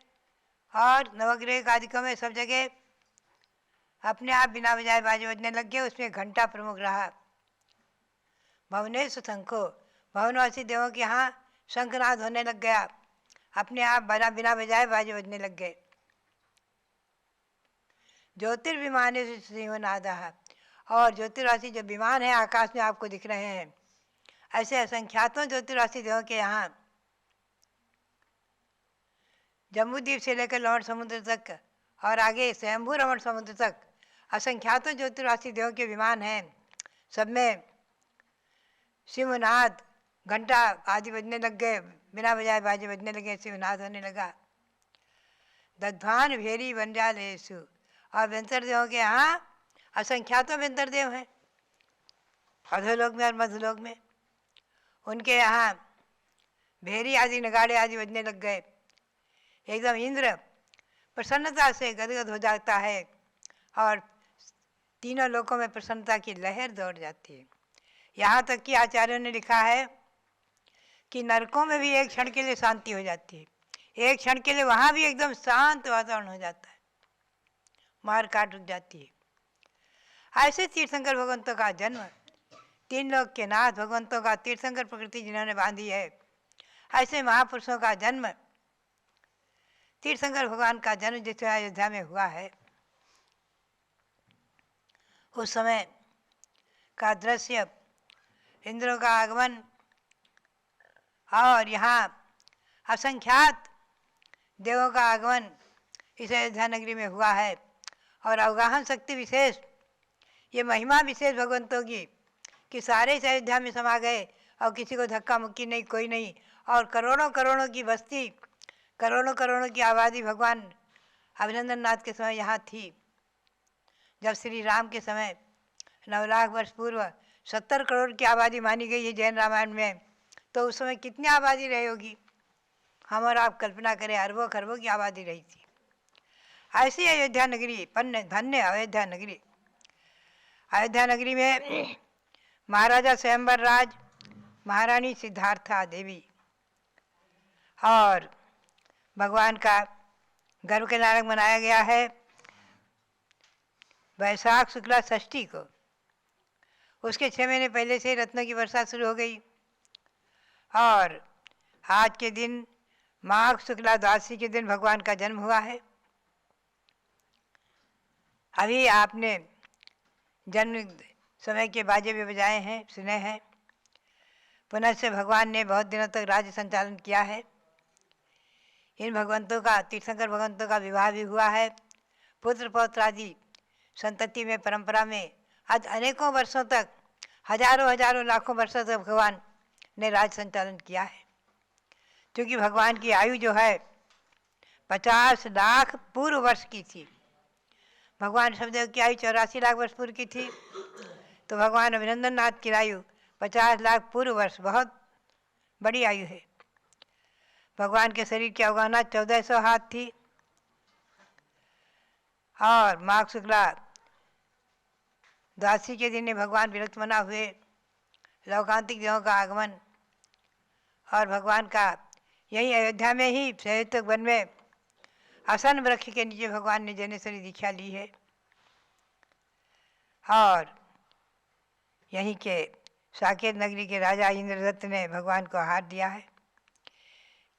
E: और नवग्रह आदिकों में सब जगह अपने आप बिना बजाय बाजे बजने लग गए। उसमें घंटा प्रमुख रहा। भवनेषु शंखो, भवनवासी देवों के यहाँ शंखनाद होने लग गया। अपने आप बिना बजाय बाजे बजने लग गए। ज्योतिर्विमानेषु सिंहनादः, और ज्योतिर्वासी जो विमान है आकाश में आपको दिख रहे हैं, ऐसे असंख्यातों ज्योतिर्वासी देवों के यहाँ जम्बूद्वीप से लेकर लवण समुद्र तक और आगे स्वयंभू रमण समुद्र तक असंख्यातों ज्योतिर्वासी देवों के विमान हैं। सब में सिंहनाद घंटा आदि बजने लग गए। बिना बजाय बाजे बजने लगे, सिंहनाद होने लगा। दध्वान भेरी वनजालेषु, और व्यंतर देवों के यहाँ असंख्यातों व्यंतर देव हैं अधोलोक में और मधुलोक में। उनके यहाँ भेरी आदि नगाड़े आदि बजने लग गए। एकदम इंद्र प्रसन्नता से गदगद हो जाता है और तीनों लोकों में प्रसन्नता की लहर दौड़ जाती है। यहाँ तक कि आचार्यों ने लिखा है कि नरकों में भी एक क्षण के लिए शांति हो जाती है। एक क्षण के लिए वहाँ भी एकदम शांत वातावरण हो जाता है, मार काट रुक जाती है। ऐसे तीर्थंकर भगवंतों का जन्म, तीन लोक के नाथ भगवंतों का तीर्थंकर प्रकृति जिन्होंने बांधी है, ऐसे महापुरुषों का जन्म, तीर्थंकर भगवान का जन्म जिस अयोध्या में हुआ है, उस समय का दृश्य, इंद्रों का आगमन और यहाँ असंख्यात देवों का आगमन इस अयोध्या नगरी में हुआ है। और अवगाहन शक्ति विशेष, ये महिमा विशेष भगवंतों की कि सारे इस अयोध्या में समा गए और किसी को धक्का मुक्की नहीं, कोई नहीं। और करोड़ों करोड़ों की बस्ती, करोड़ों करोड़ों की आबादी भगवान अभिनंदन नाथ के समय यहाँ थी। जब श्री राम के समय 9 लाख वर्ष पूर्व 70 करोड़ की आबादी मानी गई है जैन रामायण में, तो उस समय कितनी आबादी रही होगी हम और आप कल्पना करें। अरबों खरबों की आबादी रही थी। ऐसी अयोध्या नगरी, धन्य अयोध्या नगरी। अयोध्या नगरी में महाराजा स्वयंवर राज, महारानी सिद्धार्था देवी और भगवान का गर्भ के नारक मनाया गया है वैशाख शुक्ला षष्ठी को। उसके 6 महीने पहले से रत्नों की वर्षा शुरू हो गई और आज के दिन माघ शुक्ला द्वादशी के दिन भगवान का जन्म हुआ है। अभी आपने जन्म समय के बाजे भी बजाए हैं, सुने हैं। पुनः से भगवान ने बहुत दिनों तक राज्य संचालन किया है। इन भगवंतों का, तीर्थंकर भगवंतों का विवाह भी हुआ है। पुत्र पौत्र आदि संतति में, परंपरा में आज अनेकों वर्षों तक, हजारों हजारों लाखों वर्षों तक भगवान ने राज संचालन किया है। क्योंकि भगवान की आयु जो है 50 लाख पूर्व वर्ष की थी। भगवान शब्देव की आयु 84 लाख वर्ष पूर्व की थी, तो भगवान अभिनंदन नाथ की आयु 50 लाख पूर्व वर्ष, बहुत बड़ी आयु है। भगवान के शरीर की अवगाहना 1400 हाथ थी और माघ शुक्ला द्वादशी के दिन भगवान विरक्त मना हुए। लौकांतिक देवों का आगमन और भगवान का यही अयोध्या में ही सहयोतक वन में आसन वृक्ष के नीचे भगवान ने जनेश्वरी दीक्षा ली है। और यहीं के साकेत नगरी के राजा इंद्रदत्त ने भगवान को आहार दिया है।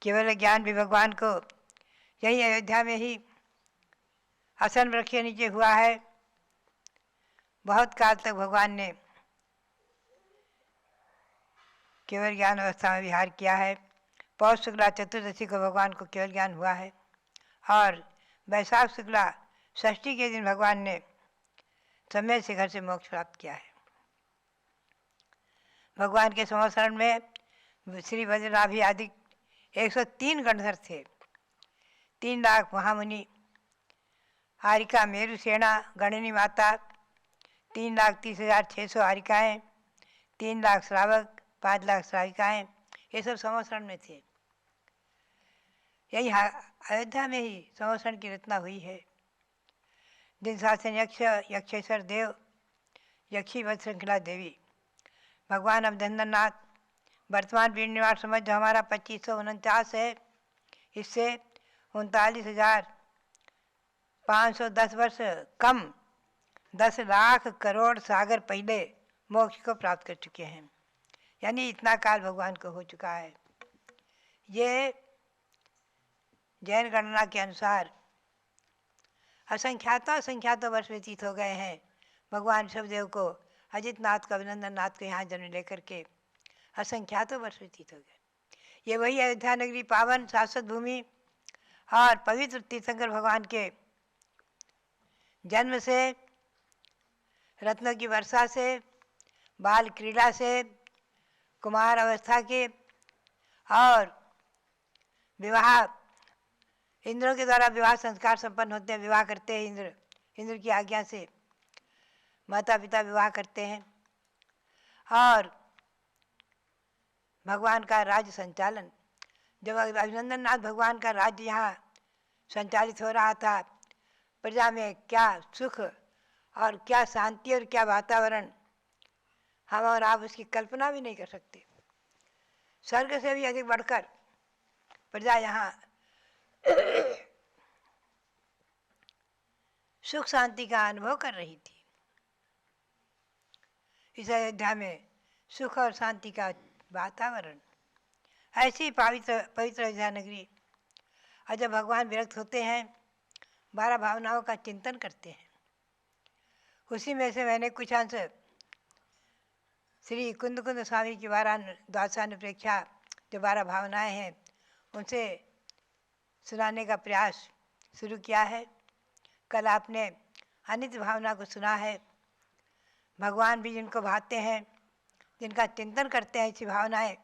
E: केवल ज्ञान भी भगवान को यही अयोध्या में ही आसन वृक्ष के नीचे हुआ है। बहुत काल तक भगवान ने केवल ज्ञान अवस्था में विहार किया है। पौष शुक्ला चतुर्दशी को भगवान को केवल ज्ञान हुआ है और वैशाख शुक्ला षष्ठी के दिन भगवान ने समय से घर से मोक्ष प्राप्त किया है। भगवान के संवत्सरण में श्री वज्रनाभि आदि 103 गणधर थे। 3 लाख महामुनि, हारिका मेरु सेना गणनी माता, 3,30,600 हारिकाएँ, 3 लाख श्रावक, 5 लाख श्राविकाएँ, ये सब संवत्सरण में थे। यही अयोध्या में ही संवत्सरण की रचना हुई है। दिन शासन यक्ष, यक्षेश्वर देव, यक्षी वध श्रृंखला देवी, भगवान अभिनंदन नाथ। वर्तमान पीढ़ी निवास समझ जो हमारा 2549 है, इससे 39,510 वर्ष कम 10 लाख करोड़ सागर पहले मोक्ष को प्राप्त कर चुके हैं। यानी इतना काल भगवान को हो चुका है। ये जैन गणना के अनुसार असंख्यातों वर्ष व्यतीत हो गए हैं। भगवान ऋषभदेव को, अजित नाथ को, अभिनंदन नाथ को यहाँ जन्म लेकर के असंख्यातों वर्ष व्यतीत हो गए। ये वही अयोध्या नगरी पावन शाश्वत भूमि और पवित्र तीर्थंकर भगवान के जन्म से, रत्नों की वर्षा से, बाल क्रीड़ा से, कुमार अवस्था के और विवाह, इंद्रों के द्वारा विवाह संस्कार संपन्न होते हैं। विवाह करते हैं इंद्र की आज्ञा से माता पिता विवाह करते हैं। और भगवान का राज्य संचालन, जब अभिनंदन नाथ भगवान का राज्य यहाँ संचालित हो रहा था, प्रजा में क्या सुख और क्या शांति और क्या वातावरण, हम और आप उसकी कल्पना भी नहीं कर सकते। स्वर्ग से भी अधिक बढ़कर प्रजा यहाँ सुख शांति का अनुभव कर रही थी। इस अयोध्या में सुख और शांति का वातावरण, ऐसी पवित्र अयोध्या नगरी। और जब भगवान विरक्त होते हैं, 12 भावनाओं का चिंतन करते हैं। उसी में से मैंने कुछ अंश श्री कुंद स्वामी की द्वादशानुप्रेक्षा जो 12 भावनाएं हैं, उनसे सुनाने का प्रयास शुरू किया है। कल आपने अनित्य भावना को सुना है। भगवान भी जिनको भाते हैं, जिनका चिंतन करते हैं, ऐसी भावनाएं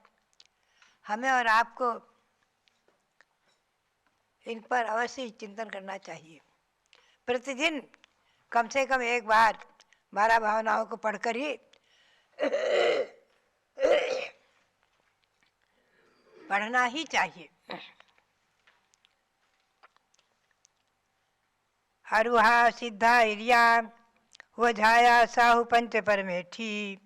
E: हमें और आपको इन पर अवश्य चिंतन करना चाहिए। प्रतिदिन कम से कम एक बार 12 भावनाओं को पढ़कर ही पढ़ना ही चाहिए। हरुहा सिद्धा इरिया वो झाया साहु पंच परमेठी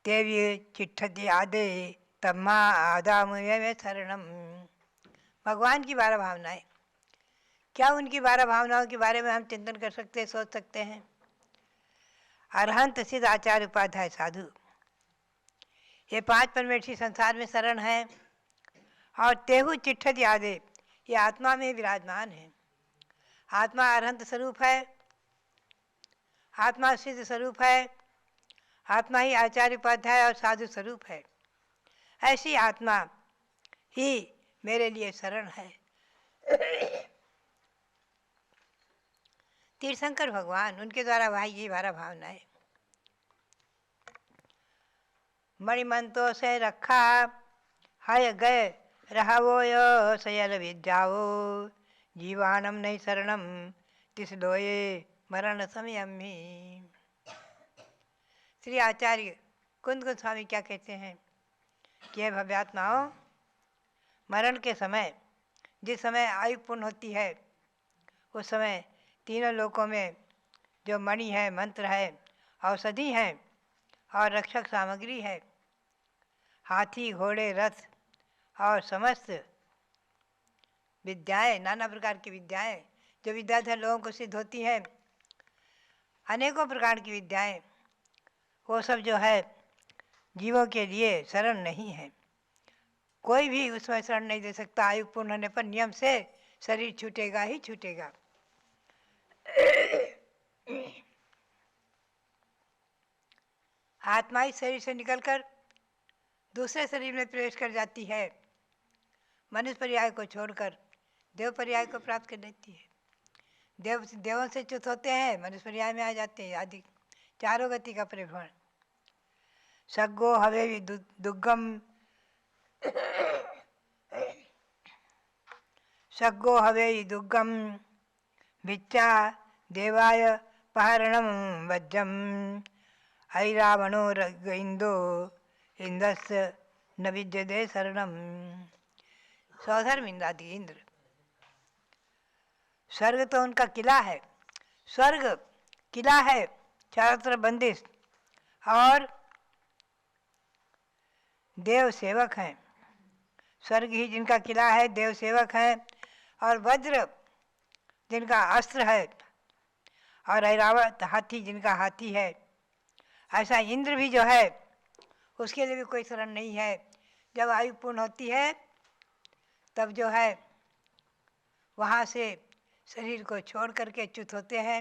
E: देवी चिट्ठी आदे तम्मा आदाम में शरणम। भगवान की 12 भावनाएं, क्या उनकी 12 भावनाओं के बारे में हम चिंतन कर सकते हैं, सोच सकते हैं? अरहंत सिद्ध आचार्य उपाध्याय साधु, ये 5 परमेठी संसार में शरण है। और तेहु चिट्ठी आदे, ये आत्मा में विराजमान है। आत्मा अरहंत स्वरूप है, आत्मा सिद्ध स्वरूप है, आत्मा ही आचार्य उपाध्याय और साधु स्वरूप है। ऐसी आत्मा ही मेरे लिए शरण है। तीर्थंकर भगवान उनके द्वारा भाई ये हमारा भावना है। मणिमंतो से रखा हाय गए रहावो यो सयल विद्यावो जीवानम नहीं शरणम तिस लोये मरण समयमी। श्री आचार्य कुंद स्वामी क्या कहते हैं कि हे भव्यात्माओं, मरण के समय जिस समय आयु पूर्ण होती है उस समय तीनों लोकों में जो मणि है, मंत्र है, औषधि है और रक्षक सामग्री है, हाथी घोड़े रथ और समस्त विद्याएं, नाना प्रकार की विद्याएं जो विद्याधर लोगों को सिद्ध होती हैं, अनेकों प्रकार की विद्याएं, वो सब जो है जीवों के लिए शरण नहीं है। कोई भी उसमें शरण नहीं दे सकता। आयु पूर्ण होने पर नियम से शरीर छूटेगा ही छूटेगा। आत्मा इस शरीर से निकलकर दूसरे शरीर में प्रवेश कर जाती है। मनुष्य पर्याय को छोड़कर देव पर्याय को प्राप्त कर लेती है। देवों से च्युत होते हैं, मनुष्य पर्याय में आ जाते हैं। आदि चारों गति का परिभ्रमण। सग्गो हवे दुर्गम सग्गो हवे दुर्गम भिच्चा देवाय पहरणम वज्रम ऐरावणो इंदो इंद्रस न विद्यते शरणम। सौधर्म इंद्रादि इंद्र, स्वर्ग तो उनका किला है, स्वर्ग किला है, चारों तरफ बंदिश, और देव सेवक हैं। स्वर्ग ही जिनका किला है, देव सेवक हैं, और वज्र जिनका अस्त्र है, और ऐरावत हाथी जिनका हाथी है। ऐसा इंद्र भी जो है उसके लिए भी कोई शरण नहीं है। जब आयु पूर्ण होती है तब जो है वहाँ से शरीर को छोड़ करके च्युत होते हैं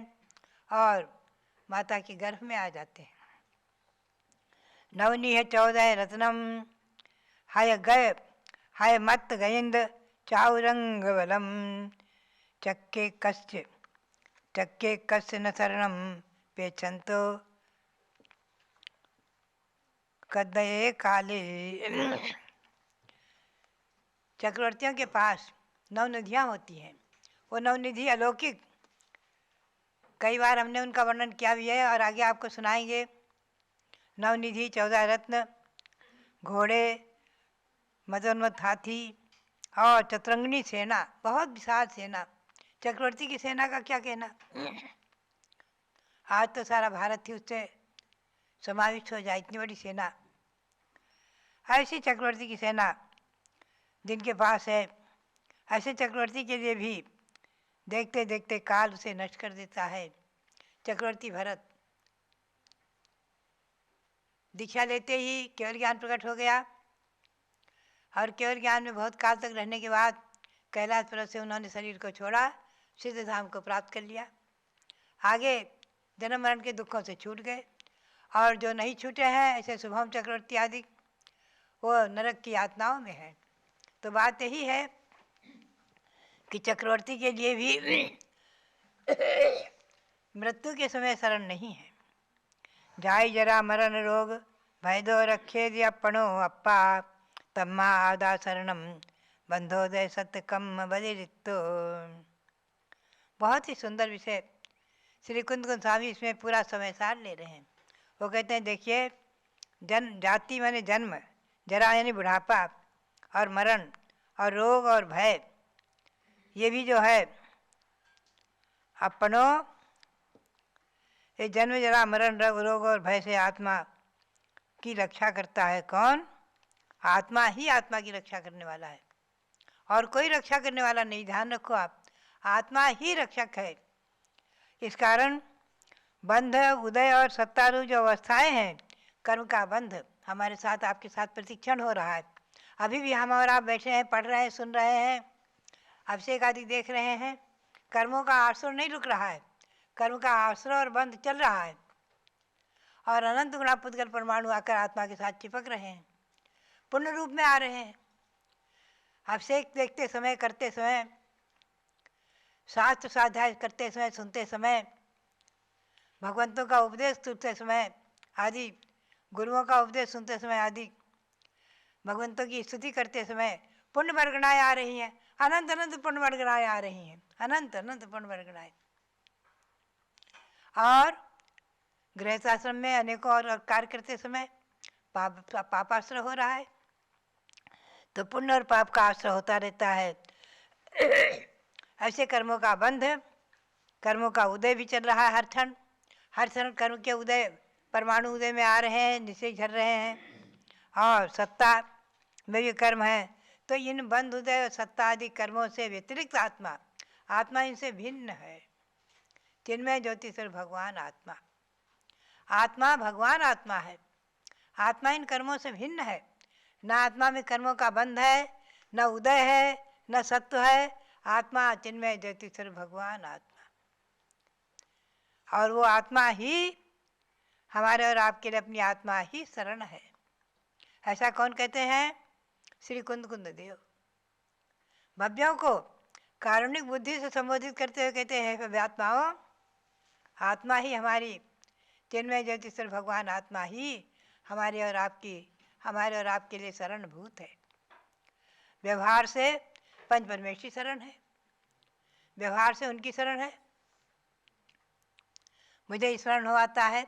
E: और माता के गर्भ में आ जाते हैं। नवनी है 14 रत्नम हाय गय हाय मत गयंद चाउरंग बलम चक्के कस्य न शरणम पेछंतो कदये काले। चक्रवर्तियों के पास नवनिधियाँ होती हैं। वो नवनिधि अलौकिक, कई बार हमने उनका वर्णन किया भी है और आगे आपको सुनाएंगे। नवनिधि 14 रत्न, घोड़े, मदोन्मत्त हाथी और चतुरंगिणी सेना, बहुत विशाल सेना। चक्रवर्ती की सेना का क्या कहना। आज तो सारा भारत ही उससे समाविष्ट हो जाए, इतनी बड़ी सेना। ऐसी चक्रवर्ती की सेना जिनके पास है, ऐसे चक्रवर्ती के लिए भी देखते देखते काल उसे नष्ट कर देता है। चक्रवर्ती भरत दीक्षा लेते ही केवल ज्ञान प्रकट हो गया और केवल ज्ञान में बहुत काल तक रहने के बाद कैलाश पर्वत से उन्होंने शरीर को छोड़ा, सिद्ध धाम को प्राप्त कर लिया। आगे जन्म मरण के दुखों से छूट गए, और जो नहीं छूटे हैं ऐसे शुभम चक्रवर्ती आदि, वो नरक की यातनाओं में हैं। तो बात यही है कि चक्रवर्ती के लिए भी मृत्यु के समय शरण नहीं है। जाय जरा मरण रोग भय दो रखे दिया पणो अप्पा तम्मा आदा शरणम बंधोदय सत्य कम बलिरितो। बहुत ही सुंदर विषय श्री कुंद स्वामी इसमें पूरा समय सार ले रहे हैं। वो कहते हैं देखिए, जाति माने जन्म, जरा यानी बुढ़ापा, और मरण और रोग और भय, ये भी जो है अपनों, ये जन्म जरा मरण रोग और भय से आत्मा की रक्षा करता है। कौन? आत्मा ही आत्मा की रक्षा करने वाला है, और कोई रक्षा करने वाला नहीं। ध्यान रखो आप, आत्मा ही रक्षक है। इस कारण बंध, उदय और सत्तारू जो अवस्थाएं हैं, कर्म का बंध हमारे साथ, आपके साथ प्रशिक्षण हो रहा है। अभी भी हम और आप बैठे हैं, पढ़ रहे हैं, सुन रहे हैं, अभिषेक आदि देख रहे हैं। कर्मों का आश्रय नहीं रुक रहा है, कर्म का आश्रय और बंध चल रहा है, और अनंत गुणा पुद्गल परमाणु आकर आत्मा के साथ चिपक रहे हैं, पूर्ण रूप में आ रहे हैं। अभिषेक देखते समय, करते समय शास्त्र स्वाध्याय करते समय, सुनते समय, भगवंतों का उपदेश सुनते समय आदि, गुरुओं का उपदेश सुनते समय आदि, भगवंतों की स्तुति करते समय पुण्य वर्गणाएँ आ रही हैं, अनंत अनंत पुण्य वर्गणाएँ आ रही हैं, अनंत अनंत पुण्य वर्गणाएँ। और गृहस्थाश्रम में अनेकों और कार्य करते समय पाप आश्रय हो रहा है, तो पुण्य और पाप का आश्रय होता रहता है। ऐसे कर्मों का बंध, कर्मों का उदय भी चल रहा है हर क्षण कर्म के उदय, परमाणु उदय में आ रहे हैं, निश्चय झर रहे हैं, और सत्ता में भी कर्म है। तो इन बंध, उदय और सत्ता आदि कर्मों से व्यतिरिक्त आत्मा इनसे भिन्न है। चिन्मय ज्योति स्वरूप भगवान आत्मा भगवान आत्मा है। आत्मा इन कर्मों से भिन्न है। न आत्मा में कर्मों का बंध है, न उदय है, न सत्व है। आत्मा चिन्मय ज्योति स्वरूप भगवान आत्मा, और वो आत्मा ही हमारे और आपके लिए अपनी आत्मा ही शरण है। ऐसा कौन कहते हैं? श्री कुंद देव भव्यों को कारुणिक बुद्धि से संबोधित करते हुए कहते हैं, हे आत्माओं, आत्मा ही हमारी चिन्मय ज्योति स्वरूप भगवान आत्मा ही हमारे और आपके लिए शरणभूत है। व्यवहार से पंच परमेश्वरी शरण है, व्यवहार से उनकी शरण है। मुझे स्मरण हो आता है,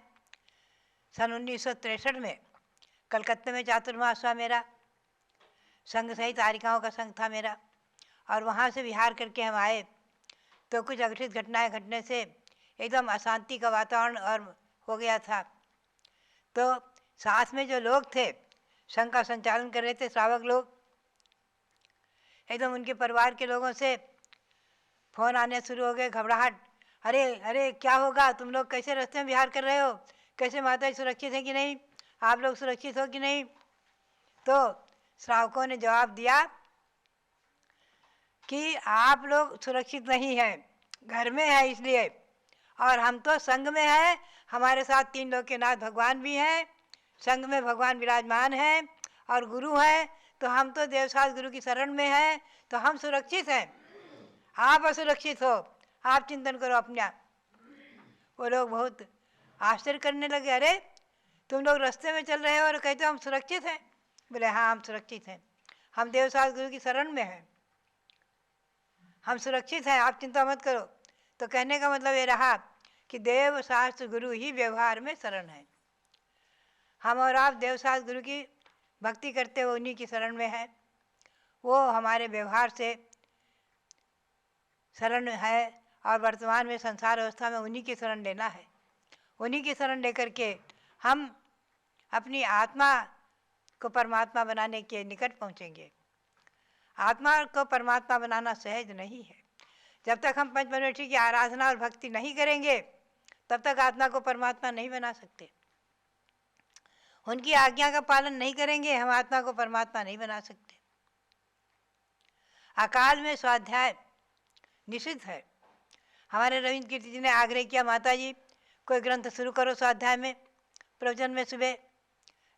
E: सन 1963 में कलकत्ते में चातुर्मास हुआ मेरा, संघ सहित आरिकाओं का संघ था मेरा, और वहाँ से विहार करके हम आए तो कुछ अघटित घटनाएं घटने से एकदम अशांति का वातावरण और हो गया था। तो साथ में जो लोग थे, संघ का संचालन कर रहे थे श्रावक लोग, एकदम उनके परिवार के लोगों से फ़ोन आने शुरू हो गए, घबराहट, अरे क्या होगा, तुम लोग कैसे रास्ते में विहार कर रहे हो, कैसे माता जी सुरक्षित है कि नहीं, आप लोग सुरक्षित हो कि नहीं। तो श्रावकों ने जवाब दिया कि आप लोग सुरक्षित नहीं हैं, घर में है इसलिए, और हम तो संघ में हैं, हमारे साथ 3 लोकनाथ भगवान भी हैं, संघ में भगवान विराजमान हैं और गुरु हैं, तो हम तो देवसास गुरु की शरण में हैं, तो हम सुरक्षित हैं, आप असुरक्षित हो, आप चिंतन करो अपना। वो लोग बहुत आश्चर्य करने लगे, अरे तुम लोग रास्ते में चल रहे हो और कहते हो हम सुरक्षित हैं। बोले हाँ, हम सुरक्षित हैं, हम देवसास गुरु की शरण में हैं, हम सुरक्षित हैं, आप चिंता मत करो। तो कहने का मतलब ये रहा कि देव शास्त्र गुरु ही व्यवहार में शरण है। हम और आप देवशास्त्र गुरु की भक्ति करते हुए उन्हीं की शरण में है, वो हमारे व्यवहार से शरण है, और वर्तमान में संसार अवस्था में उन्हीं की शरण लेना है। उन्हीं की शरण लेकर के हम अपनी आत्मा को परमात्मा बनाने के निकट पहुँचेंगे। आत्मा को परमात्मा बनाना सहज नहीं है। जब तक हम पंच परमेश्वरी की आराधना और भक्ति नहीं करेंगे, तब तक आत्मा को परमात्मा नहीं बना सकते। उनकी आज्ञा का पालन नहीं करेंगे, हम आत्मा को परमात्मा नहीं बना सकते। अकाल में स्वाध्याय निषिद्ध है। हमारे रविंद्र कीर्ति जी ने आग्रह किया, माता जी कोई ग्रंथ शुरू करो स्वाध्याय में, प्रवचन में सुबह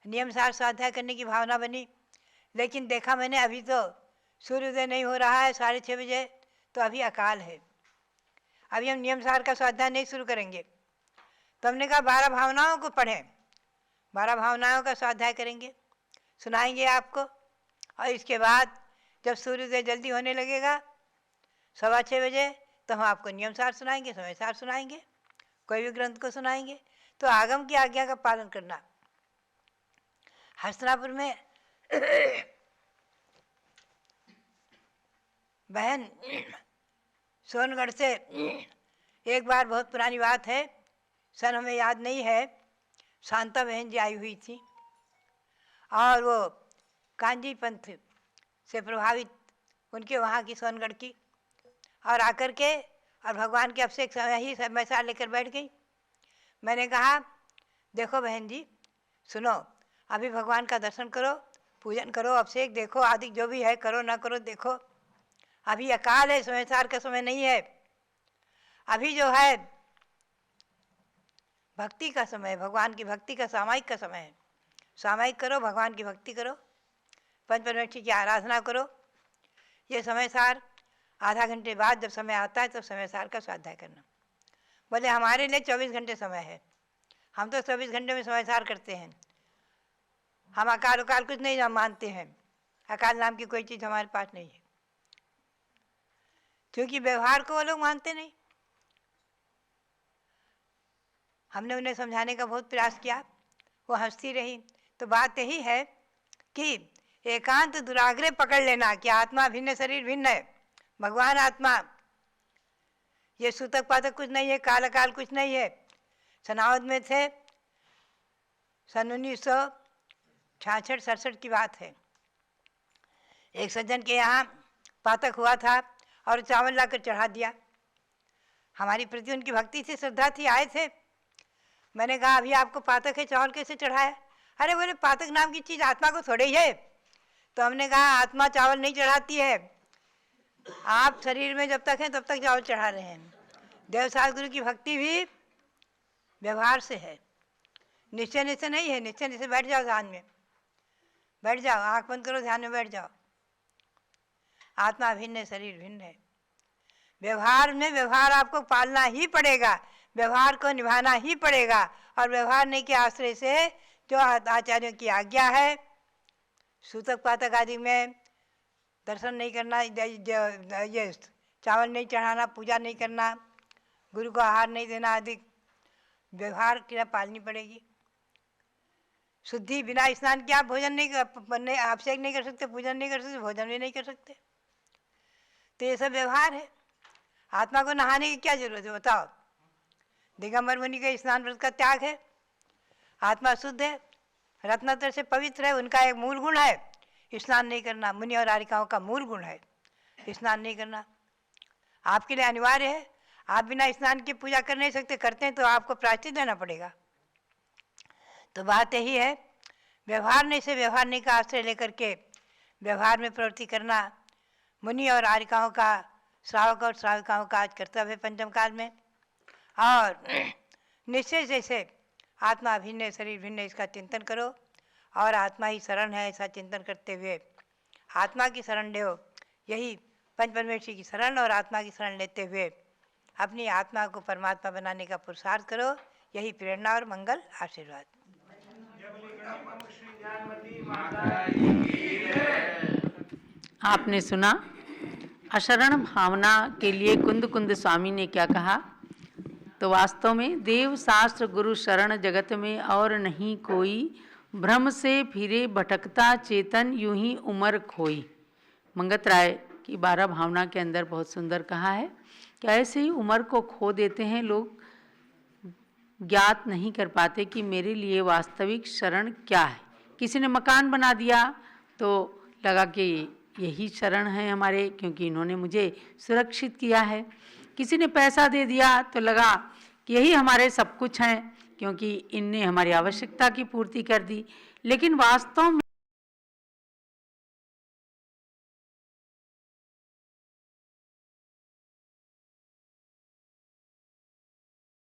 E: नियम सार स्वाध्याय करने की भावना बनी, लेकिन देखा मैंने अभी तो सूर्योदय नहीं हो रहा है, 6:30 बजे, तो अभी अकाल है, अभी हम नियम सार का स्वाध्याय नहीं शुरू करेंगे। तो हमने कहा 12 भावनाओं को पढ़ें, 12 भावनाओं का स्वाध्याय करेंगे, सुनाएंगे आपको, और इसके बाद जब सूर्योदय जल्दी होने लगेगा 6:15 बजे, तो हम आपको नियम सार सुनाएंगे, समय सार सुनाएंगे, कोई भी ग्रंथ को सुनाएंगे। तो आगम की आज्ञा का पालन करना। हस्तिनापुर में बहन सोनगढ़ से एक बार, बहुत पुरानी बात है, सन हमें याद नहीं है, शांता बहन जी आई हुई थी, और वो कांजी पंथ से प्रभावित उनके वहाँ की सोनगढ़ की, और आकर के और भगवान के अभिषेक समय ही समय लेकर बैठ गई। मैंने कहा देखो बहन जी, सुनो, अभी भगवान का दर्शन करो, पूजन करो, अभिषेक देखो, आदि जो भी है करो ना करो देखो, अभी अकाल है, समय सार का समय नहीं है, अभी जो है भक्ति का समय, भगवान की भक्ति का सामायिक का समय है। सामायिक करो, भगवान की भक्ति करो, पंच परमेश्वरी की आराधना करो, ये समय सार आधा घंटे बाद जब समय आता है तो समय सार का स्वाध्याय करना। बोले हमारे लिए 24 घंटे समय है, हम तो 24 घंटे में समय सार करते हैं। हम अकाल उकाल कुछ नहीं मानते हैं, अकाल नाम की कोई चीज़ हमारे पास नहीं है, क्योंकि व्यवहार को वो लोग मानते नहीं। हमने उन्हें समझाने का बहुत प्रयास किया, वो हंसती रही। तो बात यही है कि एकांत दुराग्रह पकड़ लेना कि आत्मा भिन्न शरीर भिन्न है, भगवान आत्मा, ये सूतक पातक कुछ नहीं है, काल अकाल कुछ नहीं है। सनावद में थे, सन 1966-67 की बात है। एक सज्जन के यहाँ पातक हुआ था और चावल लाकर चढ़ा दिया। हमारी प्रति उनकी भक्ति थी, श्रद्धा थी, आए थे। मैंने कहा अभी आपको पातक है, चावल कैसे चढ़ाया? अरे बोले पातक नाम की चीज़ आत्मा को थोड़े ही है। तो हमने कहा आत्मा चावल नहीं चढ़ाती है, आप शरीर में जब तक हैं तब तक चावल चढ़ा रहे हैं। देवसार गुरु की भक्ति भी व्यवहार से है, निश्चय निश्चय नहीं है। निश्चय निश्चय बैठ जाओ, ध्यान में बैठ जाओ, आँख बंद करो, ध्यान में बैठ जाओ। आत्मा भिन्न है, शरीर भिन्न है। व्यवहार में व्यवहार आपको पालना ही पड़ेगा, व्यवहार को निभाना ही पड़ेगा। और व्यवहार नहीं के आश्रय से जो आचार्यों की आज्ञा है, सूतक पातक आदि में दर्शन नहीं करना, ये चावल नहीं चढ़ाना, पूजा नहीं करना, गुरु को आहार नहीं देना आदि व्यवहार क्रिया पालनी पड़ेगी। शुद्धि बिना स्नान के आप भोजन नहीं अभिषेक नहीं कर सकते, पूजन नहीं कर सकते, भोजन भी नहीं कर सकते। तो ये सब व्यवहार है। आत्मा को नहाने की क्या जरूरत है बताओ? दिगंबर मुनि के स्नान व्रत का त्याग है। आत्मा शुद्ध है, रत्नतर से पवित्र है, उनका एक मूल गुण है स्नान नहीं करना। मुनि और आरिकाओं का मूल गुण है स्नान नहीं करना। आपके लिए अनिवार्य है, आप बिना स्नान के पूजा कर नहीं सकते, करते हैं तो आपको प्रायश्चित देना पड़ेगा। तो बात यही है, व्यवहार नहीं से व्यवहार नहीं का आश्रय लेकर के व्यवहार में प्रवृत्ति करना मुनि और आरिकाओं का, श्रावक और श्राविकाओं का आज कर्तव्य है पंचम काल में। और निश्चय जैसे आत्मा भिन्न है, शरीर भिन्न है, इसका चिंतन करो और आत्मा ही शरण है ऐसा चिंतन करते हुए आत्मा की शरण लो। यही पंच परमेश्वरी की शरण और आत्मा की शरण लेते हुए अपनी आत्मा को परमात्मा बनाने का पुरुषार्थ करो। यही प्रेरणा और मंगल आशीर्वाद।
F: आपने सुना अशरण भावना के लिए कुंद कुंद स्वामी ने क्या कहा। तो वास्तव में देव शास्त्र गुरु शरण जगत में और नहीं कोई, भ्रम से फिरे भटकता चेतन यूं ही उम्र खोई। मंगत राय की 12 भावना के अंदर बहुत सुंदर कहा है कि ऐसे ही उम्र को खो देते हैं लोग, ज्ञात नहीं कर पाते कि मेरे लिए वास्तविक शरण क्या है। किसी ने मकान बना दिया तो लगा कि यही शरण है हमारे, क्योंकि इन्होंने मुझे सुरक्षित किया है। किसी ने पैसा दे दिया तो लगा कि यही हमारे सब कुछ हैं, क्योंकि इनने हमारी आवश्यकता की पूर्ति कर दी। लेकिन वास्तव में